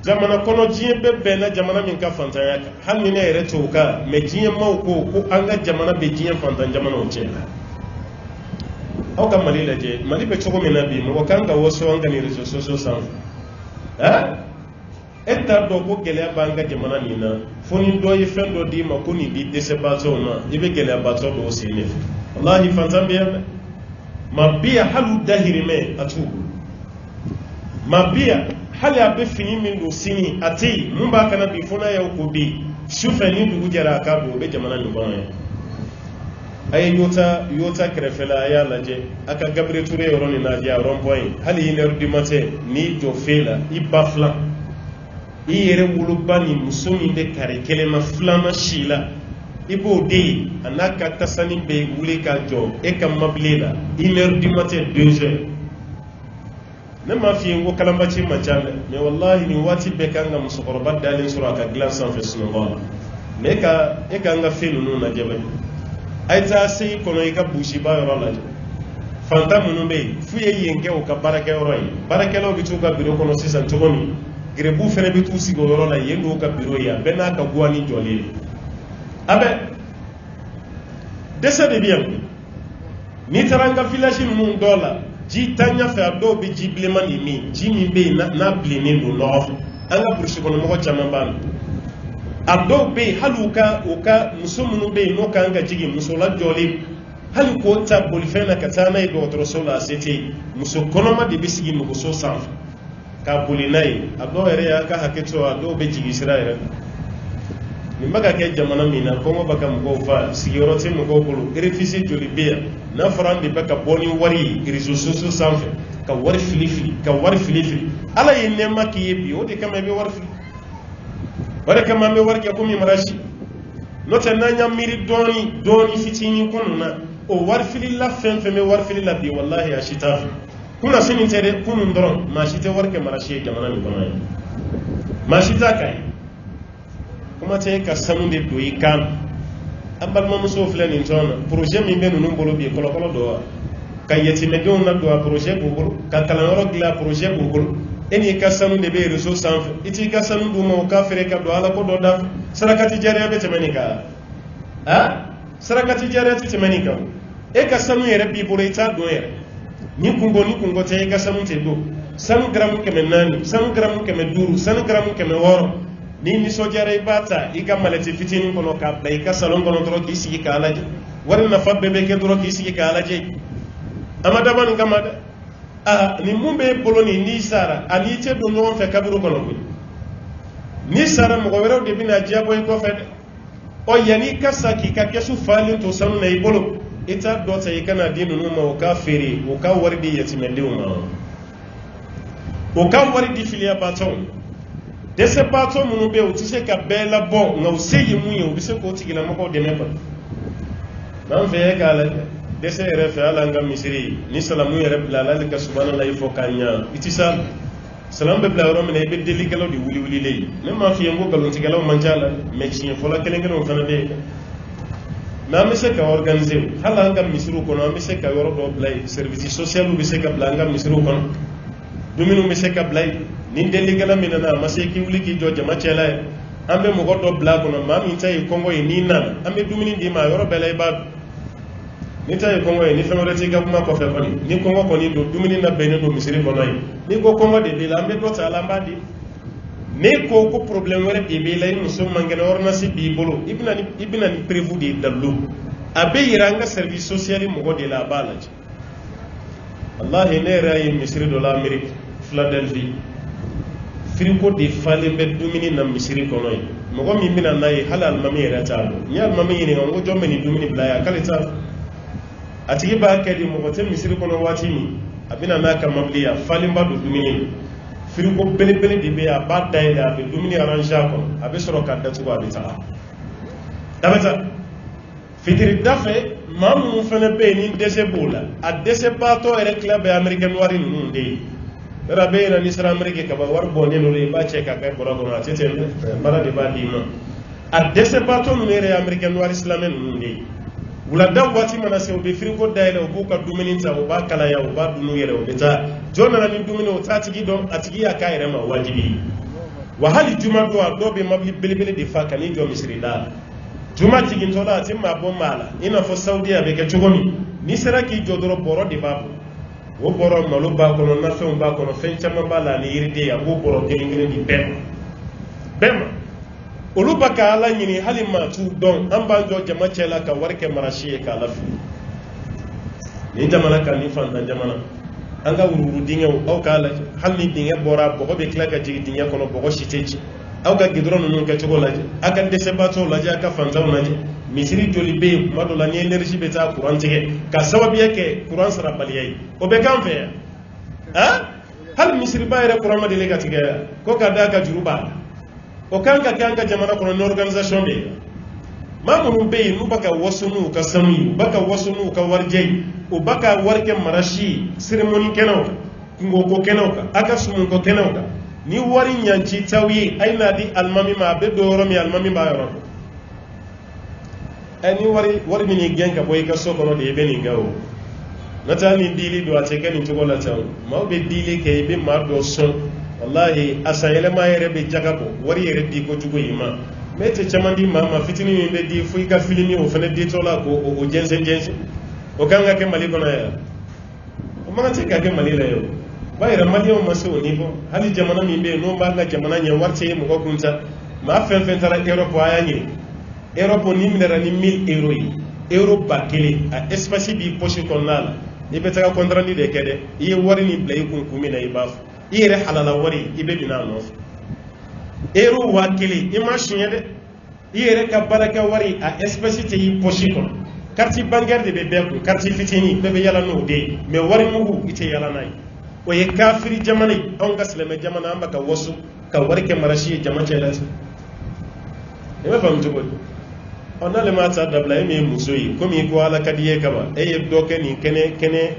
jamana kɔnɔ diɲɛ bɛɛ bɛnna jamana min ka fantanya kan hali ni ne yɛrɛ t'o kan mais diɲɛ maaw ko an ka jamana bɛ diɲɛ fantan jamanaw cɛ aw ka Mali lajɛ Mali bɛ cogo min na bi mɔgɔ kan ka waso an ka ni réseaux sociaux sanfɛ e t'a dɔn ko gɛlɛya b'an ka jamana nin na fo ni dɔ ye fɛn dɔ d'i ma ko nin di dɛsɛbaatɔw ma i bɛ gɛlɛyabaatɔ dɔw sen ne fɛ walahi fantan bɛ yan dɛ maa bi yan hali u dahirimɛ a t'u bolo maa bi yan hali a bɛ fini min don sini a tɛ yen mun b'a kana bi fo n'a y'aw ko bi sufɛ ni dugu jɛra a k'a don o bɛ jamana nin kɔnɔ yan a ye yota kɛrɛfɛla a y'a lajɛ a ka Gabriel Touré yɔrɔ nin lajɛ a rond-point hali 1h du matin n'i jɔ fee la i ba filan i yɛrɛ woloba ni muso min bɛ kare kelen ma filanan si la i b'o de ye a n'a ka tasani bɛ wuli ka jɔ e ka mabile la 1h du matin 2h ne m'a f'i ye ko kalanbaci man ca dɛ mais wallahi nin waati bɛɛ kan ka musokɔrɔba dalen sɔrɔ a ka dilan sanfɛ sunɔgɔ la mais e ka an ka fɛn ninnu lajɛ bɛ a ye taa se i kɔnɔ i ka busiba yɔrɔ lajɛ fantan minnu bɛ yen f'u ye yen kɛ u ka baarakɛyɔrɔ ye baarakɛlaw bɛ t'u ka biro kɔnɔ sisan cogo min gerebu fana bɛ t'u sigi o yɔrɔ la yen d'u ka biro ye a bɛɛ n'a ka guwani jɔlen ye a bɛ dɛsɛ de bɛ yan n'i taara an ka village ninnu dɔw la ji tanya fɛ a dɔw bɛ ji bilenman de min ji min bɛ yen n'a bilennen don nɔgɔ fɛ an ka burusi kɔnɔ mɔgɔ caman b'a min a dɔw bɛ yen hali u ka muso minnu bɛ yen n'o kan ka jigin muso lajɔlen hali k'o ta bolifɛn na ka taa n'a ye dɔgɔtɔrɔso la a se tɛ yen muso kɔnɔma de bɛ sigi nɛgɛso sanfɛ k'a boli n'a ye a dɔw yɛrɛ y'a ka hakɛ to a dɔw bɛ jigin sira yɛrɛ nin bɛ ka kɛ jamana min na kɔngɔ bɛ ka mɔgɔw fa sigiyɔrɔ tɛ mɔgɔw bolo réfugié joli bɛ yan n'a fɔra an de bɛ ka bɔ ni wari ye réseaux sociaux sanfɛ ka wari fili ala ye nɛɛma k'i ye bi o de kama i bɛ wari fili o de kama an bɛ wari kɛ komi marashi n'o tɛ n'an y'an miiri dɔɔni fitinin kunun na o wari filila fɛn fɛn bɛ wari fili la bi walahi a si t'a fɛ kunna sini tɛ dɛ kunun dɔrɔn maa si tɛ wari kɛ marashi ye jamana min kɔnɔ ye maa si t'a kan ye kuma tɛ ka sanu de don i kan an balimamusow filɛ nin tɔn na projet min bɛ ninnu bolo bi kɔlɔkɔlɔ don wa ka yatimɛdenw na don a projet b'u bolo ka kalanyɔrɔ dilan a projet b'u bolo e n'i ka sanu de bɛ réseau sanfɛ i t'i ka sanu d'u ma o k'a feere ka don ala ko dɔ da sarakati jariya bɛ tɛmɛ nin kan sarakati jariya tɛ tɛmɛ nin kan e ka sanu yɛrɛ b'i bolo i t'a don yɛrɛ ni kunko tɛ e ka sanu tɛ don sanu garamu 400 sanu garamu 500 sanu garamu 600 ni nisɔndiyara i b'a ta i ka malɛti fitinin kɔnɔ k'a bila i ka salon kɔnɔ dɔrɔn k'i sigi k'a lajɛ wari nafa bɛɛ bɛ kɛ dɔrɔn k'i sigi k'a lajɛ a ma dabɔ nin kama dɛ nin mun b'e bolo nin n'i sara ani i tɛ don ɲɔgɔn fɛ kaburu kɔnɔ koyi n'i sara mɔgɔ wɛrɛw de bɛna diɲabɔ i kɔfɛ dɛ ɔ yanni ka sa k'i ka kɛsu falen to sanu na i bolo i t'a dɔ ta i kana di ninnu ma o ka feere o ka wari di yatimɛdenw ma o ka wari di filiyabatɔw dɛsɛbaatɔ minnu bɛ yen u tɛ se ka bɛɛ labɔ nka u se ye mun ye u bɛ se k'o tigilamɔgɔw dɛmɛ kɔni n'an fɛ ye k'a lajɛ dɛsɛ yɛrɛ fɛ hali an ka misiri ni salamu yɛrɛ bila hali ka subahana i fɔ k'a ɲa i tɛ s'a la salamu bɛ bila yɔrɔ min na i bɛ delikɛlaw de wuli wulilen ye ne m'a f'i ye n ko nkalontigɛlaw man ca la mɛ tiɲɛ fɔlɔ kelen kelenw fana bɛ yen mɛ an bɛ se ka organiser hali an ka misiriw kɔnɔ an bɛ se ka yɔrɔ dɔ bila yen service social bɛ se ka bila an ka misiriw kɔnɔ dumuniw bɛ se ka bila yen ni delikɛla min nana a ma se k'i wuli k'i jɔ jama cɛla ye an bɛ mɔgɔ dɔ bila a kɔnɔ maa min ta ye kɔngɔ ye n'i nana an bɛ dumuni d'i ma a yɔrɔ bɛɛ la i b'a dun ni ta ye kɔngɔ ye ni fɛn wɛrɛ t'i ka kuma kɔfɛ kɔni ni kɔngɔ kɔni don dumuni na bɛnnen don misiri kɔnɔ ye n'i ko kɔngɔ de b'i la an bɛ dɔ ta a la an b'a di n'i ko ko problème wɛrɛ de b'i la i muso man kɛnɛ ordonnance b'i bolo i bɛna ni prévu de ye dalu a bɛ yira an ka service social mɔgɔ de la a b'a lajɛ wallahi ne yɛrɛ ye misiri dɔ la Amérique Philadelphie frigo de falen bɛ dumuni na misiri kɔnɔ ye mɔgɔ min bɛna n'a ye hali alimami yɛrɛ t'a dɔn n'i ye alimami ɲininka n ko jɔn bɛ nin dumuni bila yan k'ale t'a dɔn a tigi b'a kɛ de mɔgɔ tɛ misiri kɔnɔ waati min a bɛna n'a ka mobili a falenba don dumuni frigo belebele de bɛ yen a b'a dayɛlɛ a bɛ dumuni arrange a kɔnɔ a bɛ sɔrɔ k'a datugu a bɛ taga a bɛ taa fitiri da fɛ maa minnu fana bɛ yen ni dɛsɛ b'o la a dɛsɛbaatɔ yɛrɛ tila bɛ Américain noir ninnu de ye yɔrɔ a bɛ yɛlɛ n'i sera Amérique kaban wari bɔnnen don i b'a cɛ k'a kɛ bɔrɔ kɔnɔ a tɛ tɛmɛ dɛ baara de b'a d'i ma a dɛsɛbaatɔ ninnu yɛrɛ ye Américain noir silamɛ ninnu de ye wulada waati mana se u bɛ frigo dayɛlɛ u b'u ka dumuni ta u b'a kalaya u b'a dun u yɛrɛ u bɛ taa jɔn nana ni dumuni o t'a tigi dɔn a tigi y'a k'a yɛrɛ ma wajibi wa hali juma don a dɔw bɛ mobili belebele de fa ka n'i jɔ misiri da la juma jigintɔ la a tɛ maa bɔ maa la i n'a fɔ Saudi a bɛ kɛ cogo min n'i sera k'i jɔ dɔrɔn bɔrɔ de b'a bolo o bɔrɔ malo b'a kɔnɔ nafɛnw b'a kɔnɔ fɛn caman b'a la ani yiriden a b'o bɔrɔ kelen kelen di bɛɛ ma olu b'a ka ala ɲini hali maa t'u dɔn an b'an jɔ jama cɛ la ka wari kɛ marasi ye k'a lafili nin jamana kan ni fantan jamana an ka wururu dingɛw aw k'a lajɛ hali ni dingɛ bɔra bɔgɔ bɛ tila ka jigin dingɛ kɔnɔ bɔgɔ si tɛ ci aw ka gidɔrɔn ninnu kɛcogo lajɛ aw ka dɛsɛbaatɔw lajɛ aw ka fantanw lajɛ misiri joli bɛ yen tuma dɔ la ni énergie bɛ taa courant tigɛ ka sababuya kɛ courant sarabaliya ye o bɛ k'an fɛ yan hali misiriba yɛrɛ courant ma deli ka tigɛ yan ko ka d'a ka juru b'a la o kan ka kɛ an ka jamana kɔnɔ ni organisation bɛ yen maa minnu bɛ yen n'u bɛ ka waso n'u ka sanu ye u bɛ ka waso n'u ka warijɛ ye u bɛ ka wari kɛ marasi ye cérémonie kɛnɛw kan kungoko kɛnɛw kan a ka sumunko kɛnɛw kan ni wari ɲanci t'aw ye a ye n'a di alimami ma a bɛ don yɔrɔ min alimami b'a yɔrɔ dɔn ni wari min y'i gɛn ka bɔ i ka so kɔnɔ de i bɛ nin kɛ o n'o tɛ hali ni dili don a tɛ kɛ nin cogo la ten maaw bɛ dili kɛ i bɛ maa dɔ sɔn wallahi a san yɛlɛma yɛrɛ bɛ jaga bɔ wari yɛrɛ di kojugu i ma mɛ e tɛ caman di maa ma fitinin min bɛ di fo i ka filimi o fana ditɔ la k'o jɛnsɛn jɛnsɛn o kan ka kɛ Mali kɔnɔ yan o man kan tɛ ka kɛ Mali la yan o b'a yɛrɛ maliyɛnw ma se o niveau hali jamana min bɛ yen n'o b'a ka jamana ɲɛ wari tɛ ye mɔgɔ kun ta maa fɛn fɛn taara Europe a y'a ɲini Europe ni minɛra ni 1000 euros ye euro 1000 a espace b'i poche kɔnɔna la i bɛ taga contrat de kɛ dɛ i ye wari min bila i kun min na i b'a fɔ i yɛrɛ halala wari i bɛ minɛ a nɔfɛ euro 1000 i ma siɲɛ dɛ i yɛrɛ ka baarakɛ wari a espèce tɛ i poche kɔnɔ carte bancaire de bɛ bɛɛ kun carte fitinin bɛɛ bɛ yala n'o de ye mais wari mugu i tɛ yala n'a ye o ye kafiri jamana ye anw ka silamɛ jamana an bɛ ka waso ka wari kɛ marasi ye jama cɛ la ten i bɛ faamu cogo di n'ale ma ta dabila e min ye muso ye komi i ko ala ka di ye kaban e ye dɔ kɛ nin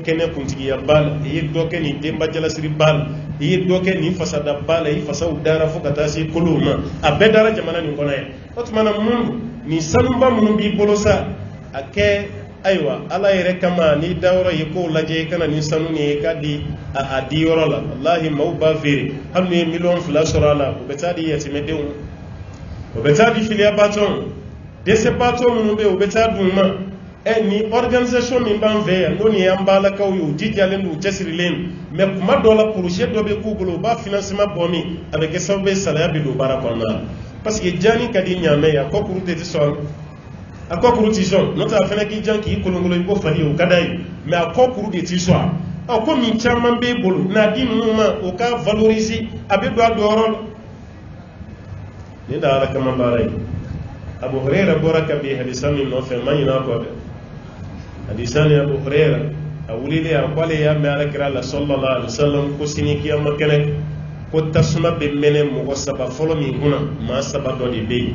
kɛnɛ kuntigiya ba la i ye dɔ kɛ nin denba jalasiri ba la i ye dɔ kɛ nin fasada ba la i fasaw dara fo ka taa se kolow ma a bɛɛ dara jamana nin kɔnɔ yan o tuma na mun nin sanuba minnu b'i bolo sa a kɛ ayiwa ala yɛrɛ kama n'i da yɔrɔ ye k'o lajɛ i kana nin sanu nin ye k'a di a di yɔrɔ la walahi maaw b'a feere hali n'u ye 2,000,000 sɔrɔ a la o bɛ taa di yatimɛdenw o bɛ taa di filiyabaatɔw dɛsɛbaatɔ minnu bɛ yen u bɛ taa dun ma ni organisation min b'an fɛ yan n'o ni y'an balakaw ye u jijalen don u cɛsirilen don mais kuma dɔ la projet dɔ bɛ k'u bolo u b'a financement bɔ min a bɛ kɛ sababu ye salaya bɛ don baara kɔnɔna la parce que jani kadi nyame ya ko kuru de son akwa kuru ti son no ta fena ki jan ki kolongolo ko fali o kadai mais akwa kuru de ti so akwa mi chaman be bolu na di numa o ka valoriser abe do adoro ni da ala kama barai Abu Hurairah boraka bi hadisani no fe manina ko be hadisani Abu Hurairah awulile ya kwale ya me ala kira la sallallahu alaihi wasallam ko sini kiyama kene ko tasuma be mene mo saba folo mi huna ma saba do de be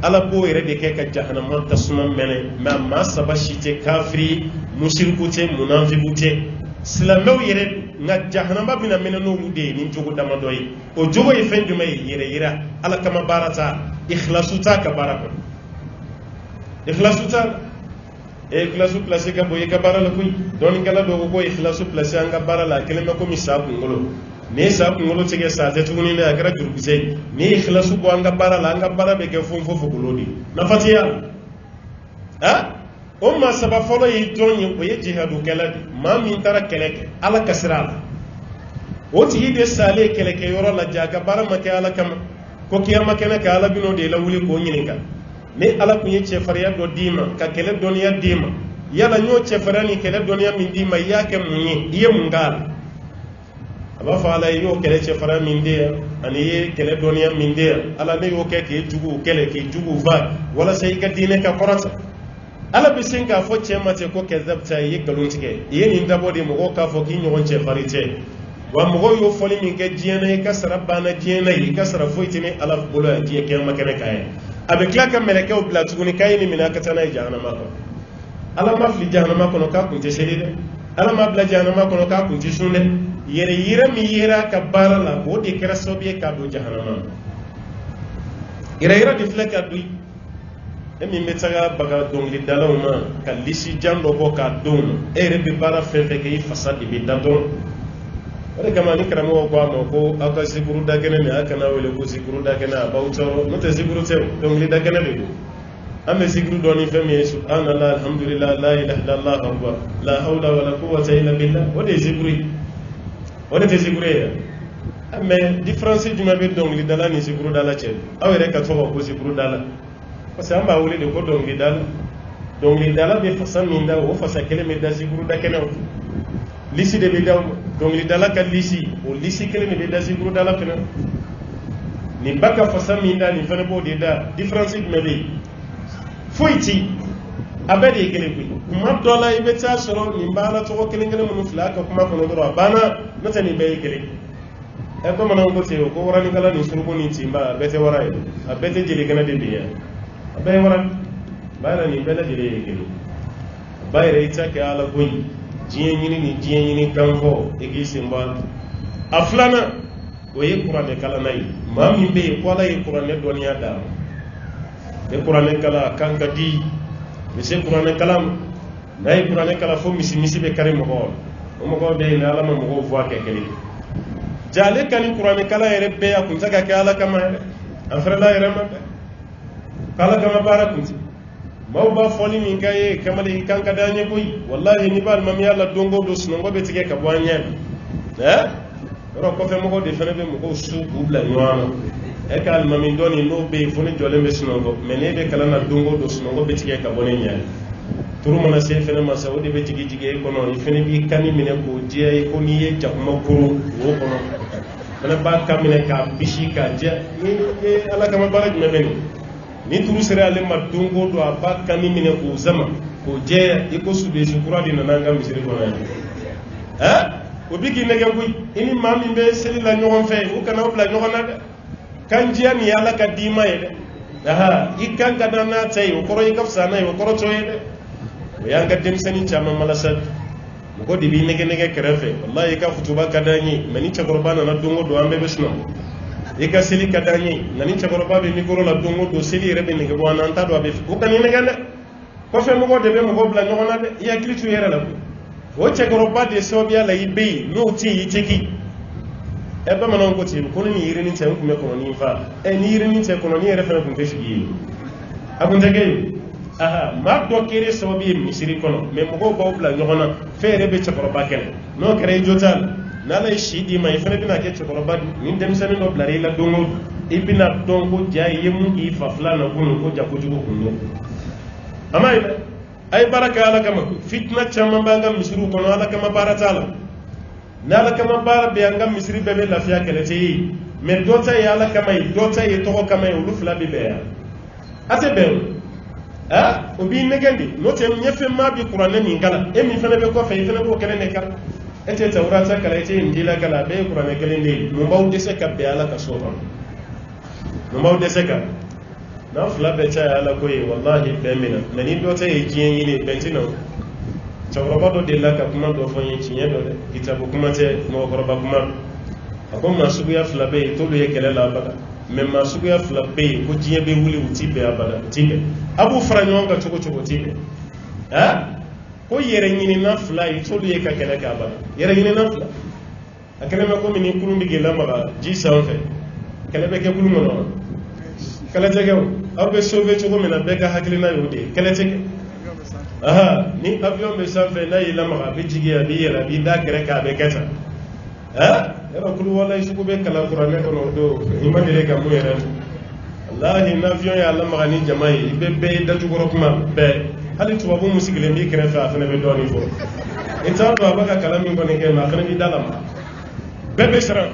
ala bo yere de ke ka jahannama tasuma mene ma saba shite kafiri mushriku te munafiqu te silamew yere nga jahannama bina mene no lude ni jogo dama doyi o jogo e fendu may yere yira ala kama barata ikhlasu ta ka baraka ikhlasu ta ikhlasu place ka boye ka barala kuy don kala do ko ikhlasu place anga barala kelema ko misabu ngolo ne sabu ngolo tege sa te tuguni ne akara jurubise ne ikhlasu bo anga bara be ke fon fofo golodi na fatiya ha o ma saba folo yi tonyi o ye jihadu keladi ma min tara keleke ala kasrala o ti hide sale keleke yoro la jaga bara make ala kama ko kiyama kene ka ala bino de la wuli ko nyininga ne ala kunye chefariya do dima ka kele doniya dima yala nyo chefarani kele doniya min dima yake munyi iye mungal aba fa ala yo kele chefara min de ani ye kele doniya min de ala ne yo ke jugu kele ke jugu va wala sai ka dine ka korata ala bi singa fo chema te ko kezabta ye galuntige ye ni ndabo de mo ka fo ki nyon chefarite wa mo yo foli min ke jiene ka sarabana jiene yi ka sarafo itine ala bolo ya jiye ke makene kaye avec la meleke o bila tuguni kayini mina katana jahannama ko ala ma fili jahannama kono ka kunte selide ala ma bila jahannama kono ka kunte sunne yere yira mi yira ka barala o de kera sobiye ka do jahannama yira di fleka du emi metaga baga dongli dalawma ka lisi jando ko ka don ere be bara fefe ke fasadi be dadon wala kama ni karamo ko amo ko aka zikuru dagene ne aka na wele ko zikuru dagene abawto no te zikuru te dongli dagene de ame zikuru doni fami subhanallah alhamdulillah la ilaha illallah akbar la hawla wala quwwata illa billah wode zikuri wode te zikuru ya ame difference du mabe dongli dala ni zikuru dala che awere ka to ko zikuru dala parce que amba wole de ko dongli dala be fasan minda o fasa kele me da zikuru dagene lisi de be daw dongli dala ka lisi o lisi kele me da zikuru dala fena ni baka fasa minda ni fena bo de da difference du mabe foiti abedi kele ku kuma dola ibe ta soro ni bala to ko kele ngene mun fla ka kuma kono do bana nata ni be kele e ko manan ko te ko warani kala ni suru ko ni timba bete waray abete jeli gana de biya abe waran bana ni bela jeli kele bayre ita ke ala goyi jiye nyini kanfo egi simba aflana o ye qur'ane kala nay mami be ko la ye qur'ane doniya da be qur'ane kala kanka di be se qur'ane kalam nay qur'ane kala fo misi be kare mo ko be na ala mo ko fo ke kele jale kan qur'ane kala yere be ya kun saka ke ala kama afra la yere ma kala kama barakunti mawba foli min kaye kamale kanka danye boy wallahi ni bal mam yalla dongo do sunongo be tige ka boanya ro ko fe mo ko de fene be mo ko su bubla nywana e kal mam doni no be foni jole be sunongo mene be kala na dongo do sunongo be tige ka bonya turu mana se fene ma saudi be tige jige ko no fene bi kani mine ko je ko ni ye jakuma kuru wo ko no fene ba kamine ka bishi ka je ni ala kama baraj me beni ni turu sere ale ma dongo do aba kami mine ko zama ko je iko sube shukura dina nanga misiri ko na o bigi nege ko ini mami be seli la nyogon fe o kana o bla nyogon na kanjia ni ala ka dima yede ikan ka dana tay o koro ikaf sana o koro toyede o yanga dem seni chama malasad ko dibi nege kerefe wallahi ka futuba kadani mani chagorbana na dongo do ambe besno ika seli kadani nani chagoroba be mikoro la dongo do seli rebe ne go ananta do be ko kan ne ganda ko fe mo go de be mo go bla nyona de ya klitu yere la o chagoroba de so bia la ibe no ti yiteki e ba manon ko ti ko ni yiri ni tan ko me ko ni fa e ni yiri ni tan ko ni yere fa ko te shigi akun tege ma do kere so bi misiri kono me mo go bla nyona fe rebe chagoroba ken no kere jotal nala shidi ma ifene bina ke chokoroba ni demsani no blare la dongo ibina dongo jay yemu gi fafla na kunu ko jakujugo kunu ama ay baraka ala kama fitna chama banga misru kono ala kama baratala nala kama bara be anga misri bebe lafiya keleti me dota ya ala kama dota ye to kama ulu fla bebe ate be obi negandi no tem nyefe ma bi qur'an ni ngala e mi fana be ko fe fana bo kene ne kar ete tawrata kala ete injila kala be qur'an kala ndi mo baw de se kabbe ala ka soba mo baw de se ka na fla be cha ala ko yi wallahi be mina nani dota ye jiyen ni bentino tawraba do de la ka kuma do fo yin cinye do de kitabu kuma te mo qurba kuma akon ma sugu ya fla be to le kele la baka même ma suguya fla be ko jiye be wuli wuti be abada tibe abu franyon ga choko choko tibe ko yere nyini na fla yi to ye ka kele ka abada yere nyini na fla akene ma ko mini kulu ndige la ma ji sanfe kele be ke kulu mono kele tege abe sauver choko mena be ka hakilina yode kele tege ni avion be sanfe na yi la ma be jige ya bi yera bi da kere ka be keta yara kulu wallahi suku be kala qur'ane kono do imandire ka mu yere wallahi nafion ya Allah magani jamai be da jugoro kuma be hali tubabu musigile mi kere fa afene be doni fo ita do abaka kala min kono ke ma afene bi dalam be sara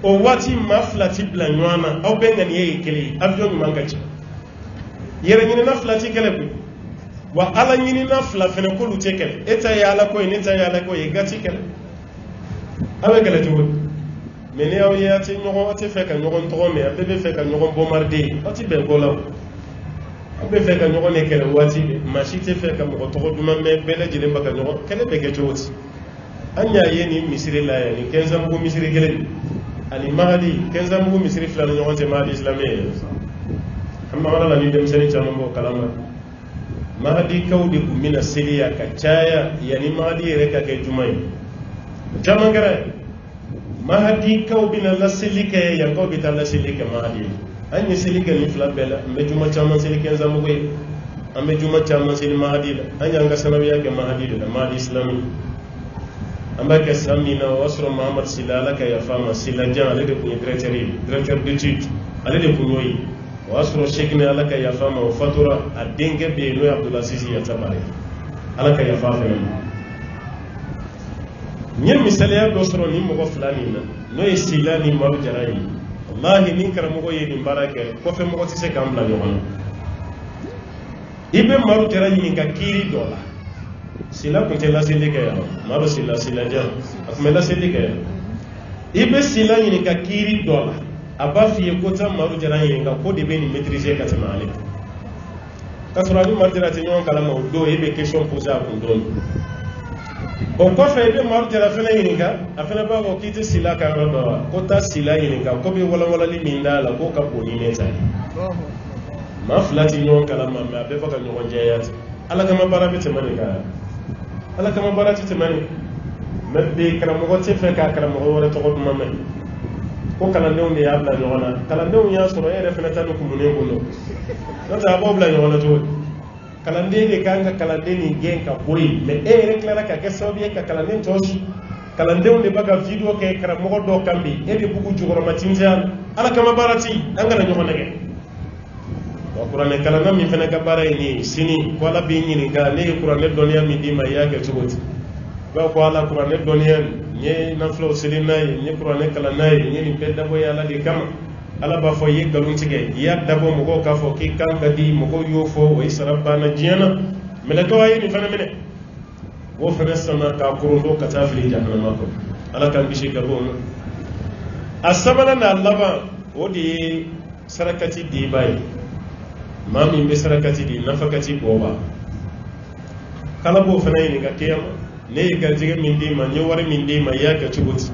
o wati maflati bla nywana aw be ngani ye kele avion mangaci yere nyina naflati kele bu wa ala nyini nafla fene ko lu tekele eta ya ala ko ni ta ya ala ko ye gati kele abe kele tuwo mene yaw ya ti ñogo ati feka ñogon to me abe feka ñogon bombarder ati be golaw abe feka ñogon ne kele wati machi te feka mo to duma me bele jile mbaka ñogon kele be ke tuwoti anya yeni misiri la yani kenza mbu misiri kele ali mahdi kenza mbu misiri fla ñogon te mahdi islamé amma wala la ni dem seni chama mo kalama mahdi kawdi ku mina siliya ka chaya yani mahdi reka ke jumai chama ngara mahdi kaw bina la silike ya ko bita la silike mahdi anyi silike ni fla bela me juma chama silike zamu ko ambe juma chama sil mahdi la anya nga sanawiya ke mahdi la mahdi islami amba ke samina wasro muhammad silala ka ya fama silajan ale de ko directeur d'étude ale de ko noyi wasro shekne ala ka ya fama fatura adenge be no abdulaziz ya tabare ala ka ya fama ñen misaliya do soro ni mo fulani na no isila ni maru jarayi wallahi ni karamo ko yedi barake ko fe mo ci se kam la yoon ibe maru jarayi ni ka kiri dola sila ko te la silike ya maru sila ja akme la silike ya ibe sila ni ka kiri dola aba fiye ko ta maru jarayi ni ka ko de be ni maîtriser ka tamale ka sura ni maru jarayi ñon kala mo do ibe question poser a ko don o ko fe be mar jara fena yininga afena ba ko kiti sila ka ba ko ta sila yininga ko be wala li minda la ko ka boni ne tani ma flati nyon kala ma be fa ka nyon jeyat ala kama bara be temani ka ala kama bara ti temani mabbe kala mo ko te fe ka kala mo wala to ko mamma ko kala ndew ne ya bla nyona kala ndew ya soro e refena tanu ko mo ne ngolo no ta bo bla nyona to kalande de kanga kalande ni genka boy me reclara ka kesobiye ka kalande tos kalande on de baga video ke kara mo do kambi e de bugu jugoro matinja ala kama barati angana nyoma nege wa qur'an kala nam mi fena ka bara ni sini wala bi ni ga ne qur'an donia mi di ma ya ke tugoti ba ko ala qur'an donia ni na flo selina ni qur'an kala nay ni pedda boy ala de kama ala ba fo ye galun tige ya dabo mo ko ka fo ki kan ka di mo ko yo fo wa israbana jiyana mele to ayi ni fana mene wo fana sama ka kurundo ka tafili jahannama ko ala kan bishi ka bo asabana na laba wodi sarakati di bay mami be sarakati di nafakati boba kala bo fana ni ga kiyama ne garjiga min di ma nyo war min di ma ya ka tubuti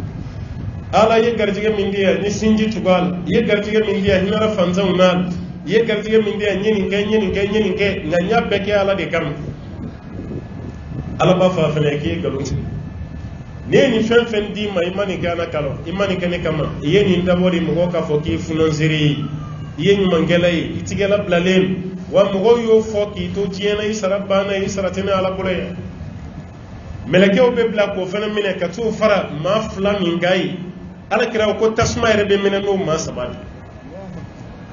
ala ye garjiga min dia ni sinji tugal ye garjiga min dia hinara fanzan mal ye garjiga min dia nyini ke nganya beke ala de kam ala ba fa fele ki galunti ne ni fen di ma imani gana kalo imani kene kama ye ni ndabori mo ka fo ki funonziri ye ni mangelay itigela blalem wa mo yo fo ki to tiena isarabana isaratena ala bure melekew be bila ko fana mine ka to fara ma fula min gayi ala kira ko tasma yere be mine no ma sabati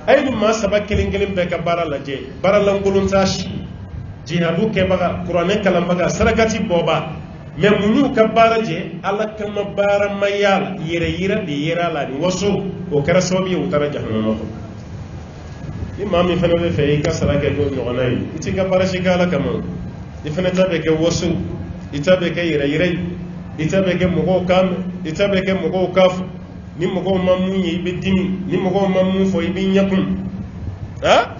ay ni ma saba kelen kelen be ka bara laje bara langolun tashi jihadu ke baga qur'ane kalam baga sarakati boba me munu ka bara je ala kama bara mayal yere yira di yira la ni waso o kara sobi o tara jahannama ko imam fana be fe ka saraka do no nai iti ka bara shi kala kama ifana tabe ke waso itabe ke yere yire itabe ke mugo kam itabe ke mugo kaf ni mugo mamunyi ibe dimi ni mugo mamun fo ibe nyakun ha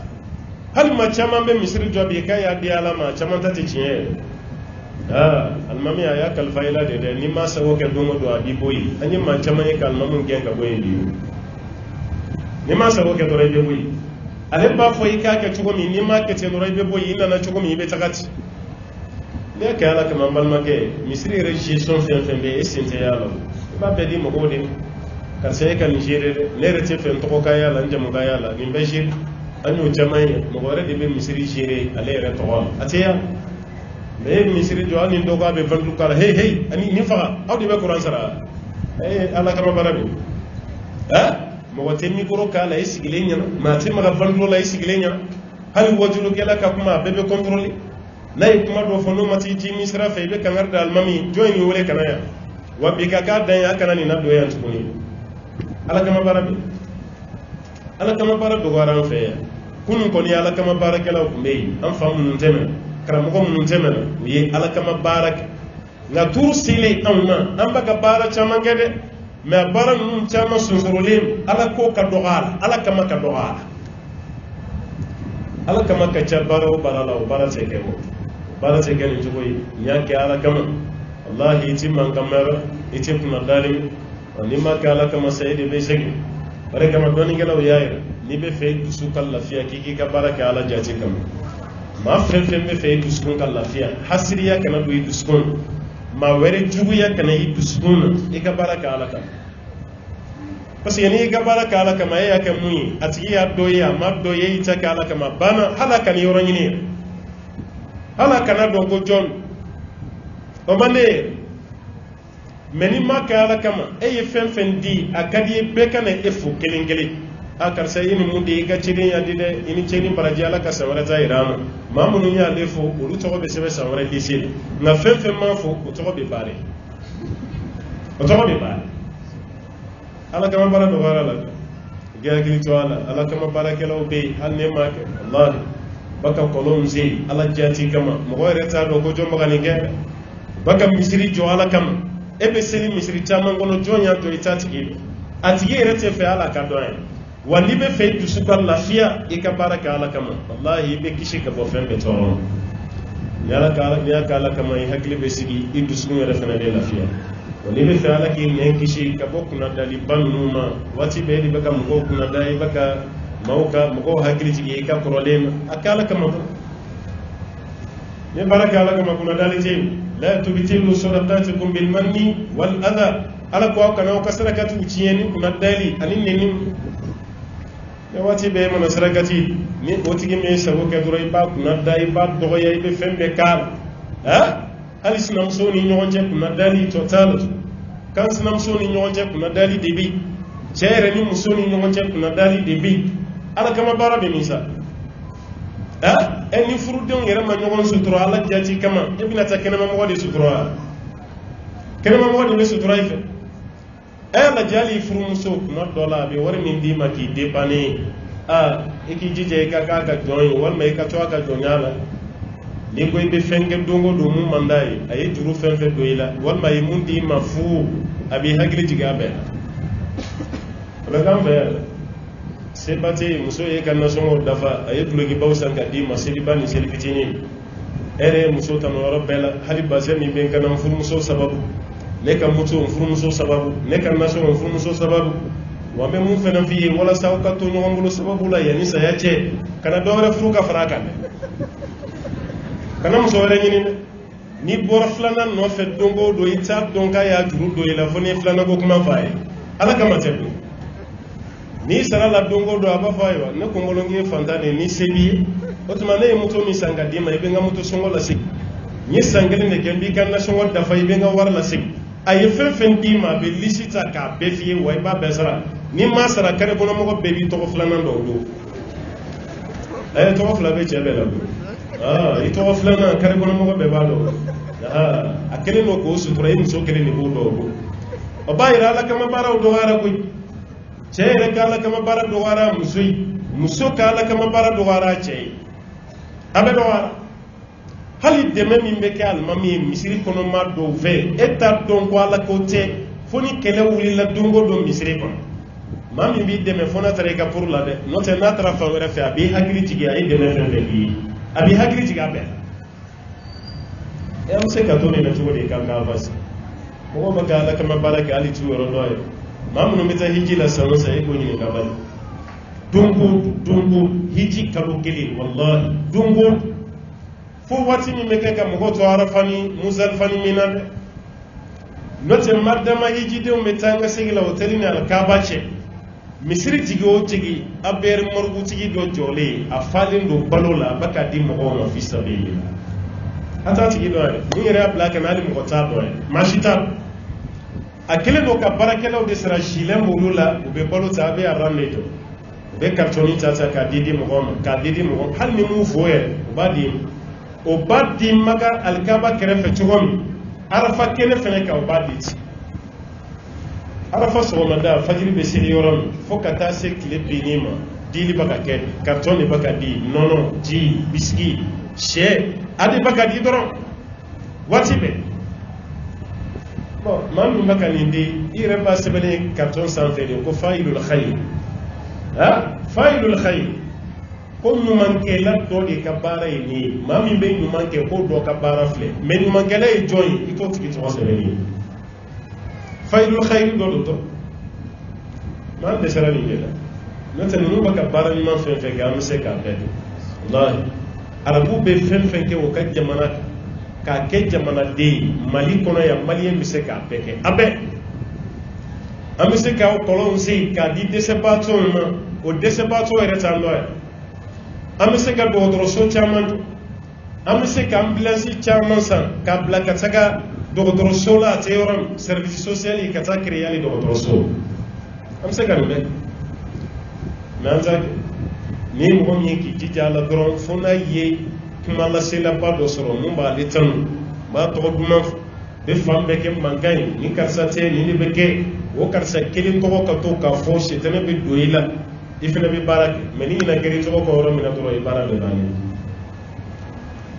hal ma chama be misri jobi ka ya di alama chama tati chiye almami ya kalfaila de ni ma sawo ke dongo do abi boyi anyi ma chama e kalmamun genga boyi di ni ma sawo ke do rebe boyi ale ba fo ika ke chugo mi ni ma ke te do rebe boyi ina na chugo mi be takati ne ka ala kama balma ke misri registration fe esinte yalo ba be di mo ko de ka se ka nigeria ne rete fe to ko ka yala njamu ka yala ni be jir anyo jamai mo gore de be misri jire ale re to atiya be misri jo ani ndo ga be vandu kala hey ani ni fa awdi be quran sara ala kama barabi mo wote mi goro kala isigile nya ma te ma vandu la isigile nya hal wajulu kala ka kuma be contrôler nay kuma do fo no mati ji misra fe be kangar dal mami joini wole kanaya wabi ka dan ya kanani na do yan tukuni ala kama bara do garan fe kun ko ni ala kama bara kala ko be am famu nun teme kara mo mun teme yi ala kama barak na tur sile amma am baka bara chama ngede me bara nun chama sunsurulim ala ko ka dogal ala kama ka dogal ala kama ka chabaro barala bara tekebo bara tekeni jogoyi nyake ala kama wallahi iti man kamera iti kuna dalim ni ma kala kama sayidi be segi bare kama doni gelaw yaira ni be fe dusu kal lafiya kiki ka baraka ala jati kam ma fe be fe dusu kal lafiya hasriya kana do dusu ma were juguya kana yi dusu e ka baraka ala kam parce que ni ka baraka ala kama ya kam muni atigi ya doya ma doye ita kala kama bana halaka ni yoro nyini halaka na do ko jon o mane meni maka ala kama eye fen di akadi be kana efu kelengele akar say ni mundi ga ciri ya dide ini ciri baraji ala ka samara zairama mamunu ya lefu ulu to be sebe samara lisil na fen ma fo ko to be bare ala kama bara do gara la ga gili to ala kama bara kelo be hal ne ma ke allah baka kolon zi ala jati kama mo reta do ko jomba kan ngere baka misiri jo ala kama ebe seli misiri chama ngono jonya to itatiki atigi rete fe ala ka doyen wali be fe dusu kal lafiya e ka baraka ala kama wallahi be kishi ka bo fembe to yala ka ala kama e hakli be sigi e dusu ngere fena de lafiya wali be fe ala ki ne kishi ka bo kuna dali banuma wati be di baka mo kuna dai baka mauka mo hakli tigi e ka problem akala kama ne baraka ala kama kuna dali je لا تبتلوا صدقاتكم بالمن والأذى على كوا كنا وكسركات وتشيني كنا دالي أني نواتي بهم من سرقتي ني وتيجي من سبوك دوري با كنا داي با دوغيا يبي فم بكار هل سنمسوني نيونجه كنا دالي توتال كان سنمسوني نيونجه كنا دالي دبي شيرني مسوني نيونجه كنا دالي دبي على كما بارا بميسا eni furudon yere ma ñogon sutura ala jati kama ibina ta kenema mo wadi sutura kenema mo wadi be sutura ife la jali furu muso kuma dola be war min di maki depane eki jije ka joy wal may ka to ka jonyala ni koy be fenge dongo do mu mandai ay juru fenfe do ila wal may mun di mafu abi hagli jigabe la gambe sebate muso ye kanna songo dafa ay dulogi bawsan ka di masili bani seli fitini ere muso tan woro bela hali bazemi ben kanam fur muso sababu ne kam muso fur muso sababu ne kan naso fur muso sababu wa be mun fenam fi wala saw ka to nyombulo sababu la yani sa yace kana dore furu ka faraka kana muso wore nyini ni bor flana no fe dongo do ita donka ya juru do ila fone flana go kuma faye ala kama tebu ni sara la dongo do aba fayo ne ko ngolongi fantane ni sebi otuma ne muto mi sanga dima e benga muto songo la sik ni sangale ne kembi kan na shawar da fai benga war la sig ay fen di ma be lisita ka be fi way ba besara ni ma sara kare kono mo be bi to flana do ay to fla be chebe la ito flana kare kono mo be ba do akele no ko sutura yin so kele ni bo do o bayira la kama bara do wara ko chere kala kama bara do wara muso kala kama bara do wara che abe do wara hali deme min be ke almami misiri kono ma do ve eta don ko ala ko te foni kele wuli la dungo do misiri kono mami bi deme fona tare ka pour la de no te na tra fa wera fe abi hakili tigi ay deme fe be bi abi hakili tigi abe e am se ka to ne na tuwo de ka ka bas mo ba ga la kama baraka ali tuwo ro do mamu no meta hiji la sanu sai ko ni ka bal dungu hiji kalu kili wallahi dungu fo wati mi meke ka mo to arafani musal fani minande note madama hiji de metanga sigila hoteli na alkabache misiri tigi o tigi aber morgu tigi do jole a falin do balola baka di mo on fi sabili ata tigi do ni yere black na ali mo ta do mashita akele do ka barakelo de sera jile mulula ube balo ta be arane to be kartoni tata ka didi mo hal ni mu foye obadi maga alkaba kerefe chugomi arafa kene fene ka obadi arafa so manda fajiri be siri yoron fokata se kile binima dili baka ken kartoni baka di nono ji biski she adi baka di doron watibe bon man baka nindi ire ba sebele karton santé ko failul khayr failul khayr ko numan ke la do de ka bara ni mami be numan ke ko do ka bara fle mais numan ke lay joy iko tiki to sebele failul khayr do ma de sara ni la nota nu baka bara ni man fe ga am se ka be wallahi arabu be fen ke o ka jamana ka ke jamana de mali kono ya malien mi se ka be ke abe am se ka o kolon se ka di de se bato ma o de se bato ere tan lo am se ka do dro so chaman am se ka ambulance chaman san ka bla ka saka do dro so la te yoram service social ka ta créer do dro so am se ka be nanza ni mo mi ki tijala dron fona ye kuma la se la ba do soro mo ba le tan ba to duma be fambe ke mangay ni karsate ni be ke o karsa kelin to ka to ka fo se tane be doila ifina be barak meni ina geri to ko ro mina to ro ibara le bani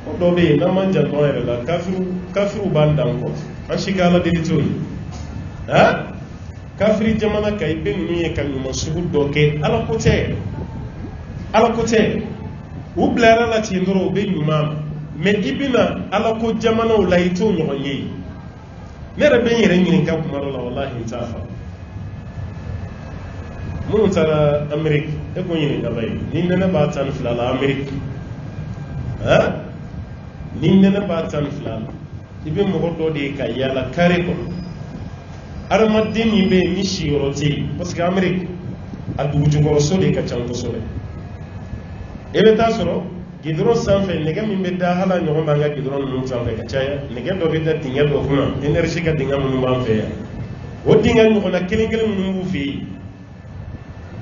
o do be na manja to ere la kafiru bandan ko an shikala de to kafiri jamana kay be ni e kan mo subu do ke ala ko te u blara la ti ndoro be nyuma me ibina ala ko jamana o layito nyonye ne rabe yere nyin ka kuma la wallahi tafa mun tara amerique e ko nyin ka bay ni ne ba tan flala amerique ni ne ba tan flala ibe mo do de ka yala kare ko armadini be mishi yoroti parce que amerique adu jugo so de ka chango so le ebe ta soro gidron sanfɛ nɛgɛ min bɛ da hala ɲɔgɔn b'an ka gidron ninnu sanfɛ ka caya nɛgɛ dɔ bɛ da dingɛ dɔ kunna énergie ka dingɛ minnu b'an fɛ yan o dingɛ ɲɔgɔnna kelen kelen minnu b'u fɛ yen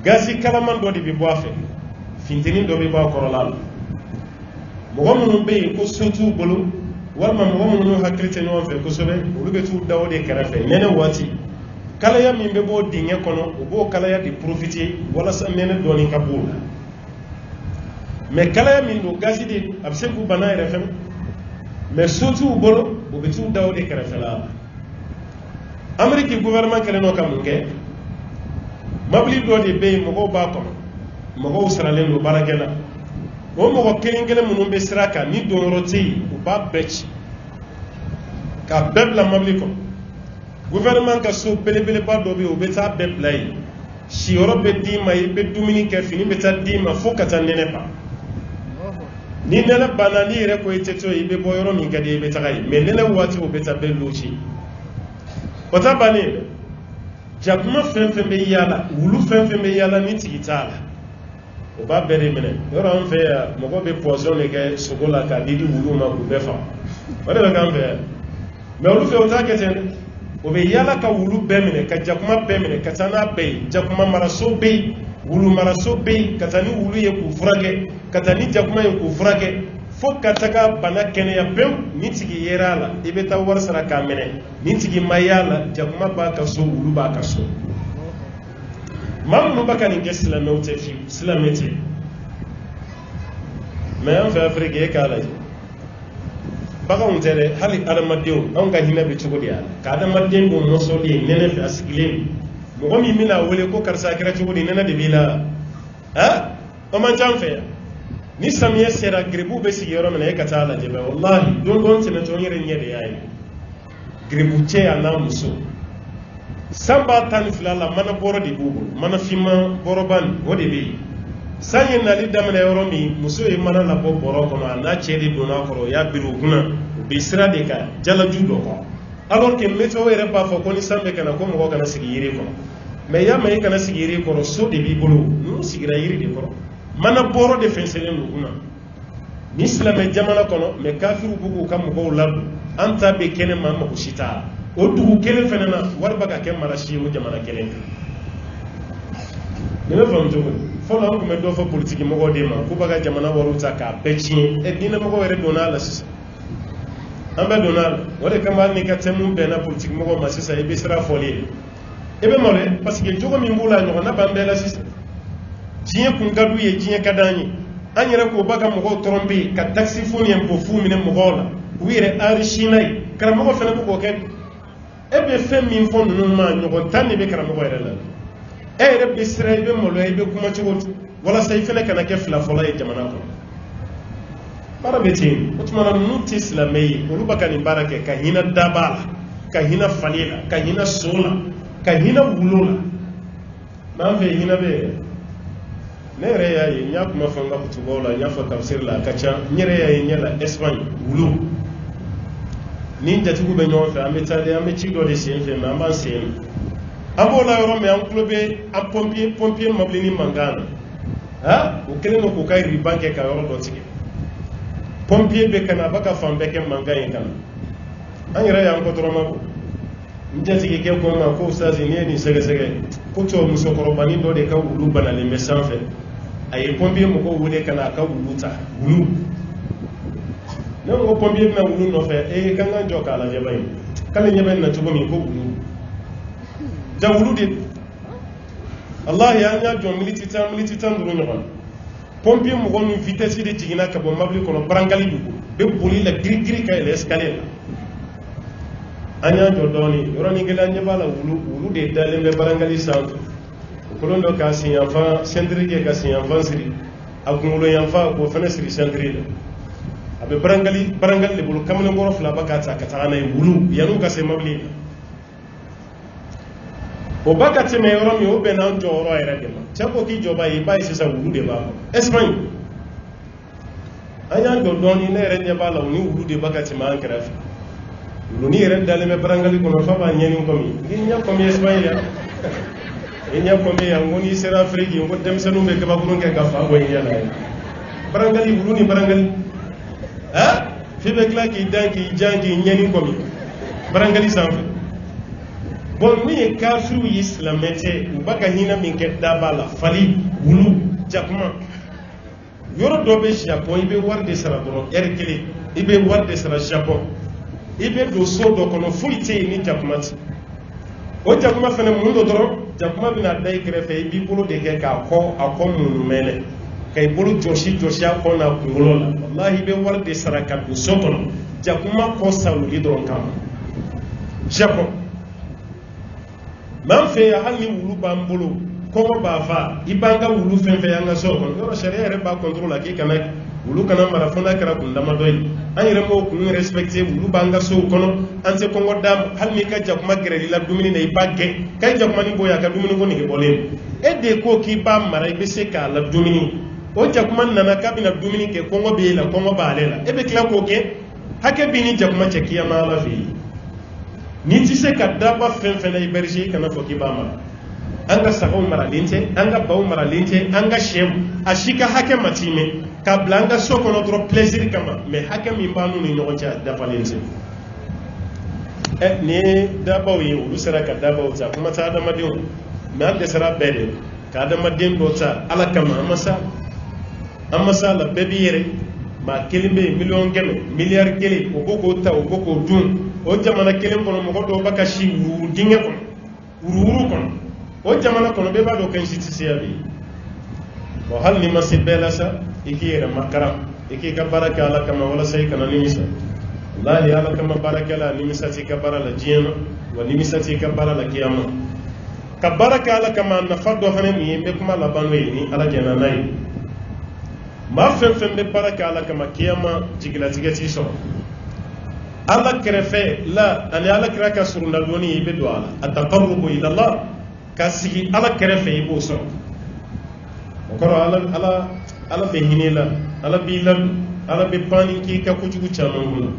gazi kalaman dɔ de bɛ bɔ a fɛ finteni dɔ bɛ bɔ a kɔrɔla la mɔgɔ minnu bɛ yen ko so t'u bolo walima mɔgɔ minnu hakili tɛ ɲɔgɔn fɛ kosɛbɛ olu bɛ t'u da o de kɛrɛfɛ nɛnɛ waati kalaya min bɛ bɔ dingɛ kɔnɔ o b'o kalaya de profiter walasa nɛnɛ dɔɔni ka b'o la mais kalaya min do gazi de a bɛ se k'u bana yɛrɛ fɛnɛ mais so t'u bolo o bɛ t'u da o de kɛrɛfɛ la ameriki gouvernement kɛlen do ka mun kɛ mabili dɔ de bɛ yen mɔgɔw b'a kɔnɔ mɔgɔw saralen do baarakɛ la o mɔgɔ kelen kelen minnu bɛ sira kan ni donyɔrɔ tɛ yen u b'a bɛɛ ci ka bɛɛ bila mabili kɔnɔ gouvernement ka so belebeleba dɔ bɛ yen o bɛ taa bɛɛ bila yen siyɔrɔ bɛ d'i ma i bɛ dumuni kɛ fini bɛ taa d'i ma fo ka taa nɛnɛ ban ni nɛnɛ banna ni yɛrɛ ko i tɛ to yen i bɛ bɔ yɔrɔ min ka di i bɛ taga yen mais nɛnɛ waati o bɛ taa bɛɛ losi o ta bannen dɛ jakuma fɛn fɛn bɛ yaala wulu fɛn fɛn bɛ yaala ni tigi t'a la o b'a bɛɛ de minɛ yɔrɔ an fɛ yan mɔgɔ bɛ poisson de kɛ sogo la k'a di wuluw ma k'u bɛɛ faga o de bɛ k'an fɛ yan mais olu fɛ o t'a kɛ ten dɛ o bɛ yala ka wulu bɛɛ minɛ ka jakuma bɛɛ minɛ ka taa n'a bɛɛ ye jakuma maraso bɛ yen wulu maraso bɛ yen ka taa ni wulu ye k'u furakɛ ka taa ni jakuma ye k'u furakɛ fo ka taga bana kɛnɛya pewu ni tigi yera a la i bɛ taa wari sara k'a minɛ ni tigi ma y'a la jakuma b'a ka so wulu b'a ka so maa minnu bɛ ka nin kɛ silamɛw tɛ fiyewu silamɛ tɛ mais an fɛ afiriki e k'a lajɛ baganw tɛ dɛ hali adamadenw anw ka hinɛ bɛ cogo di a la ka adamaden dɔ mɔsɔlen nɛnɛ fɛ a sigilen mɔgɔ min bɛna wele ko karisa kɛra cogo di nɛnɛ de b'i la o man ca an fɛ yan ni samiyɛ sera giribuw bɛ sigi yɔrɔ min na e ka taa lajɛ bɛ walahi don dɔ tɛmɛtɔ n yɛrɛ ɲɛ de y'a ye giribu cɛ a n'a muso san b'a 12 la mana bɔrɔ de b'u bolo mana finman bɔrɔba nin o de bɛ yen san ye nali daminɛ yɔrɔ min muso ye mana labɔ bɔrɔ kɔnɔ a n'a cɛ de donna a kɔrɔ o y'a biri u kunna u bɛ sira de kan jalaju dɔ kɔrɔ alors que météo yɛrɛ b'a fɔ ko ni san bɛ ka na ko mɔgɔ kana sigi yiri kɔrɔ mais y'a mɛn i kana sigi yiri kɔrɔ so de b'i bolo n'u sigira yiri de kɔrɔ mana bɔrɔ de fɛnsɛnlen don kunna ni silamɛ jamana kɔnɔ mais kafiru b'u k'u ka mɔgɔw ladon an ta bɛ kɛnɛ ma mɔgɔ si t'a la o dugu kelen fana na wari bɛ ka kɛ mara si ye o jamana kelen kan nin bɛ faamu cogo di fɔlɔ an tun bɛ dɔ fɔ politiki mɔgɔw de ma k'u b'a ka jamana wariw ta k'a bɛɛ tiɲɛ diinɛ mɔgɔw yɛrɛ donna a la sisan an bɛɛ donna a la o de kama hali n'i ka thème bɛnna politiki mɔgɔw ma sisan i bɛ sira fɔli ye i bɛ malo ye parce que jogo min b'u la ɲɔgɔnna b'an bɛɛ la sisan diɲɛ kun ka d'u ye diɲɛ ka d'an ye an yɛrɛ k'o b'a ka mɔgɔw tromper ka taxe fu ni impôt fu minɛ mɔgɔw la u yɛrɛ enrichir n'a ye karamɔgɔ fana bɛ k'o kɛ e bɛ fɛn min fɔ ninnu ma ɲɔgɔn tan de bɛ karamɔgɔ yɛrɛ la e yɛrɛ bɛ sira i bɛ maloya i bɛ kuma cogo di walasa i fana kana kɛ fila fɔlɔ ye jamana kɔnɔ baara bɛ ten o tuma na ninnu tɛ silamɛ ye olu bɛ ka nin baara kɛ ka hinɛ daba la ka hinɛ fali la ka hinɛ so la ka hinɛ wulu la n'an fɛ hinɛ bɛ yɛrɛ ne yɛrɛ y'a ye n y'a kuma fɔ n ka kutubaw la n y'a fɔ tafsir la a ka ca n yɛrɛ y'a ye ɲɛ la Espagne wulu ni jatigiw bɛ ɲɔgɔn fɛ an bɛ taa de an bɛ ci dɔ de sen fɛ mais an b'an sen an b'o la yɔrɔ min an tulo bɛ an pompier mobili ni mankan na o kɛlen don k'u ka riban kɛ ka yɔrɔ dɔ tigɛ pompier bɛ ka na a b'a ka fan bɛɛ kɛ mankan ye ka na an yɛrɛ y'an kɔtɔrɔma ko n jatigikɛ ko n ma ko ustazi n'i ye nin sɛgɛsɛgɛ ko cɛw musokɔrɔbanin dɔ de ka wulu banalen bɛ sanfɛ a ye pompier mɔgɔw wele ka na a ka wulu ta wulu ne ko pompier bɛna wulu nɔfɛ kan ka jɔ k'a lajɛ ba in k'ale ɲɛ bɛ nin na cogo min ko wulu ja wulu de wallahi an y'a jɔ miniti tan duuru ɲɔgɔn pompier mɔgɔ min vitesse de jiginna ka bɔ mobili kɔnɔ barangali bɛ boli la girigiri ka yɛlɛ escalier la an y'a jɔ dɔɔnin yɔrɔnin kelen an ɲɛ b'a la wulu de dalen bɛ barangali sanfɛ o kɛlen don k'a sen yanfan sentiri kɛ ka sen yanfan siri a kunkolo yanfan k'o fana siri sentiri la a bɛ barangali de bolo kamalenkɔrɔ fila ba k'a ta ka taga n'a ye wulu yan'u ka se mobili o ba ka tɛmɛ yɔrɔ min o bɛn n'an jɔyɔrɔ yɛrɛ de ma cɛ ko k'i jɔba ye i b'a ye sisan wulu de b'a kɔnɔ Espagne an y'an jɔ dɔɔnin ne yɛrɛ ɲɛ b'a la u ni wulu de ba ka tɛmɛ an kɛrɛfɛ wulunin yɛrɛ dalen bɛ barangali kɔnɔ fa b'a ɲɛni kɔmi n ɲɛ kɔmi Espagne yan n ɲɛ kɔmi yan ko n'i sera Afiriki n ko denmisɛnninw bɛ gabakurun kɛ ka fa bɔ i ɲɛ la ye barangali wulu ni barangali f'i bɛ tila k'i dan k'i jan k'i ɲɛni kɔmi barangali sanfɛ bon min ye kafiriw ye silamɛ tɛ u b'a ka hinɛ min kɛ daba la fali wulu jakuma yɔrɔ dɔ bɛ Japon i bɛ wari de sara dɔrɔn heure kelen i bɛ wari de sara Japon i bɛ don so dɔ kɔnɔ foyi tɛ yen ni jakuma tɛ o jakuma fana mun dɔ dɔrɔn jakuma bɛna da i kɛrɛfɛ i b'i bolo de kɛ k'a kɔ munumɛnɛ ka i bolo jɔsi a kɔ n'a kunkolo la walahi i bɛ wari de sara ka don so kɔnɔ jakuma kɔ saloli dɔrɔn kama Japon m'an fɛ yan hali ni wulu b'an bolo kɔngɔ b'a fa i b'an ka wulu fɛn fɛn y'an ka so kɔnɔ yɔrɔ sariya yɛrɛ b'a contrôle la k'i kana wulu kana mara fo n'a kɛra kun damadɔ ye an yɛrɛ m'o kun respecté wulu b'an ka sow kɔnɔ an tɛ kɔngɔ d'a ma hali n'i ka jakuma gɛrɛl'i la dumuni na i b'a gɛn k'a jakuma ni bɔ yen a ka dumuni ko nege bɔlen e de ko k'i b'a mara i bɛ se k'a la dumuni o jakuma nana k'a bɛna dumuni kɛ kɔngɔ b'e la kɔngɔ b'ale la e bɛ tila k'o kɛ hakɛ b'i ni jakuma cɛ kiyama Ala fɛ yen n'i tɛ se ka daba fɛn fɛn na i berger i kana fɔ k'i b'a mara anga sago maralinte anga baw maralinte anga shem ashika hake matime kabla anga soko no dro plaisir kama me hake min banu ni no cha dafalinte ni dabaw yi ulu sara ka dabaw ta kuma ta da madin me ande sara bede ka da madin do ta ala kama amasa la bebiyere ma kelimbe million geme milliard kele o boko ta o boko dun o jamana kelen kono mo do baka shi wuru dinge kono wuru kono o jamana kono be ba do kan shi tisiya bi wa hal ni masibela sa ikiyere makara iki ka baraka ala kama wala sai kana nimisa wallahi ala kama baraka la nimisa ti ka barala jiyana wa nimisa ti ka barala kiyama ka baraka ala kama na faddo hanen yi be kuma la banwe ni ala jana nay ma fen be baraka ala kama kiyama jigila tigati so ala krefe la ani ala kraka surunda doni be do ala ataqarrubu ila allah kasigi ala krefe ibo so okoro ala be hinila ala bi lan ala be pani ki ka kujugu chamangu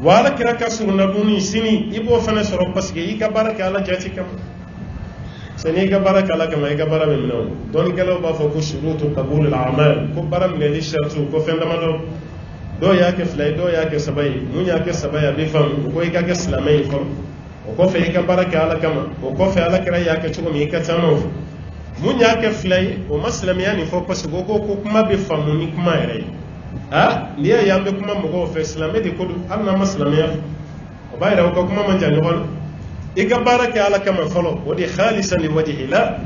wala kraka surunda doni sini ibo fana soro paske ika baraka ala jati kam sani ka baraka ala kama ika bara min non don gelo ba fo ko shurutu qabul al a'mal ko bara min li shartu ko fen dama do ya ke flay do ya ke sabay mun ya ke sabay be fam ko ika ke islamay fam ko fe ika baraka ala kama ko fe ala kira ya ke chugo mi ka tamo mun ya ke flay o maslam yani fo pas go ko kuma be fam ni kuma ere ni ya be kuma mo go fe islamay de ko anna maslam ya o bayra ko kuma man jani hol iga baraka ala kama folo wadi khalisan liwajhi la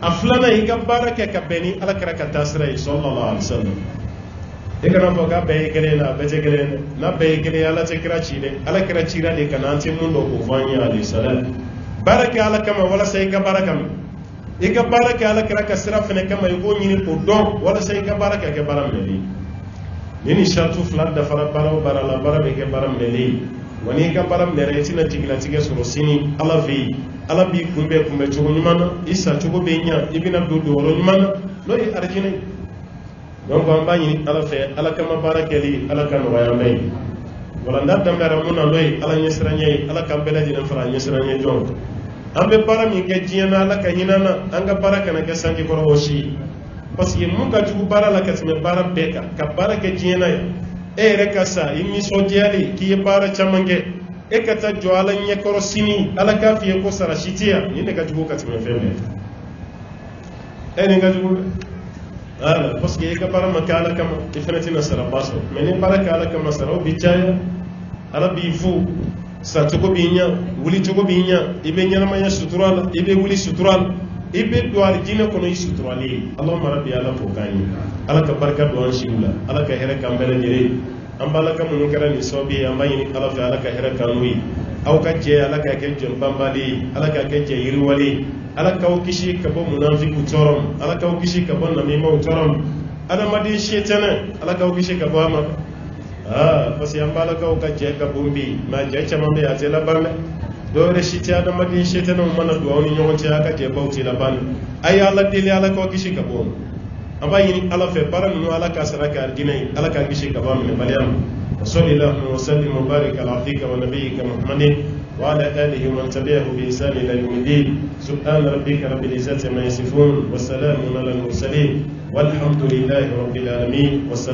aflana iga baraka ka beni ala karaka tasra sallallahu alaihi wasallam iga na boga be gele na beje gele na be gele ala te kirachi de ala kirachi ra de kana anti mundo ko vanya alayhi salam baraka ala kama wala sai iga baraka ala karaka sirafne kama yugo nyini ko don wala sai iga baraka ke baram meli nini shatu flan da fara barala barabe ke baram meli wani ka baram ne retina tigila tige soro sini ala vi ala bi kumbe chogo nyumana isa chogo be nya ibina do ro nyumana no yi arjine donc on bani ala fe ala kama barakeli ala kan waya may wala ndar dambara muna loy ala nyesranye ala kambela dina fara nyesranye donc ambe baram yi ke jiena ala kanyina anga baraka na ke sanki ko roshi parce que mun ka jugu barala ka tme baram beka ka baraka jiena rekasa imi sojali ki bara chamange ekata joala nyekoro sini ala kafi ko sara shitia yinde ka jugo katime feme ene ga jugo ala parce que ka bara makala kama ifnati nasara baso meni baraka ala kama sara bichaya ala bifu sa tugo binya wuli tugo binya ibe nyana manya sutural ibe wuli sutural ibe do arjina kono isutrali allahumma rabbi ala fokani ala ka barka do an shiula ala ka here kambele jere ambala ka mun kara ni sobi ambayini ala fa ala ka here kanui aw ka je ala ka ke jom bambali ala ka ke je yirwali ala ka kishi ka bo munafiku torom ala ka kishi ka bo namima torom ala madi shetana ala ka kishi ka bo ma pasi ambala ka je ka bombi ma je chama be atela bande do re shiti ada madi shetana mana do oni nyonti aka je bawti la ban ay ala dili ala ko kishi ka bo abayini ala fe baran no ala ka saraka dinai ala ka kishi ka ba min baliyam sallallahu wa sallim wa barik ala abdika wa nabiyyika muhammadin wa ala alihi wa man tabi'ahu bi ihsan ila yawmiddin subhana rabbika rabbil izzati ma yasifun wa salamun ala al mursalin walhamdulillahi rabbil alamin.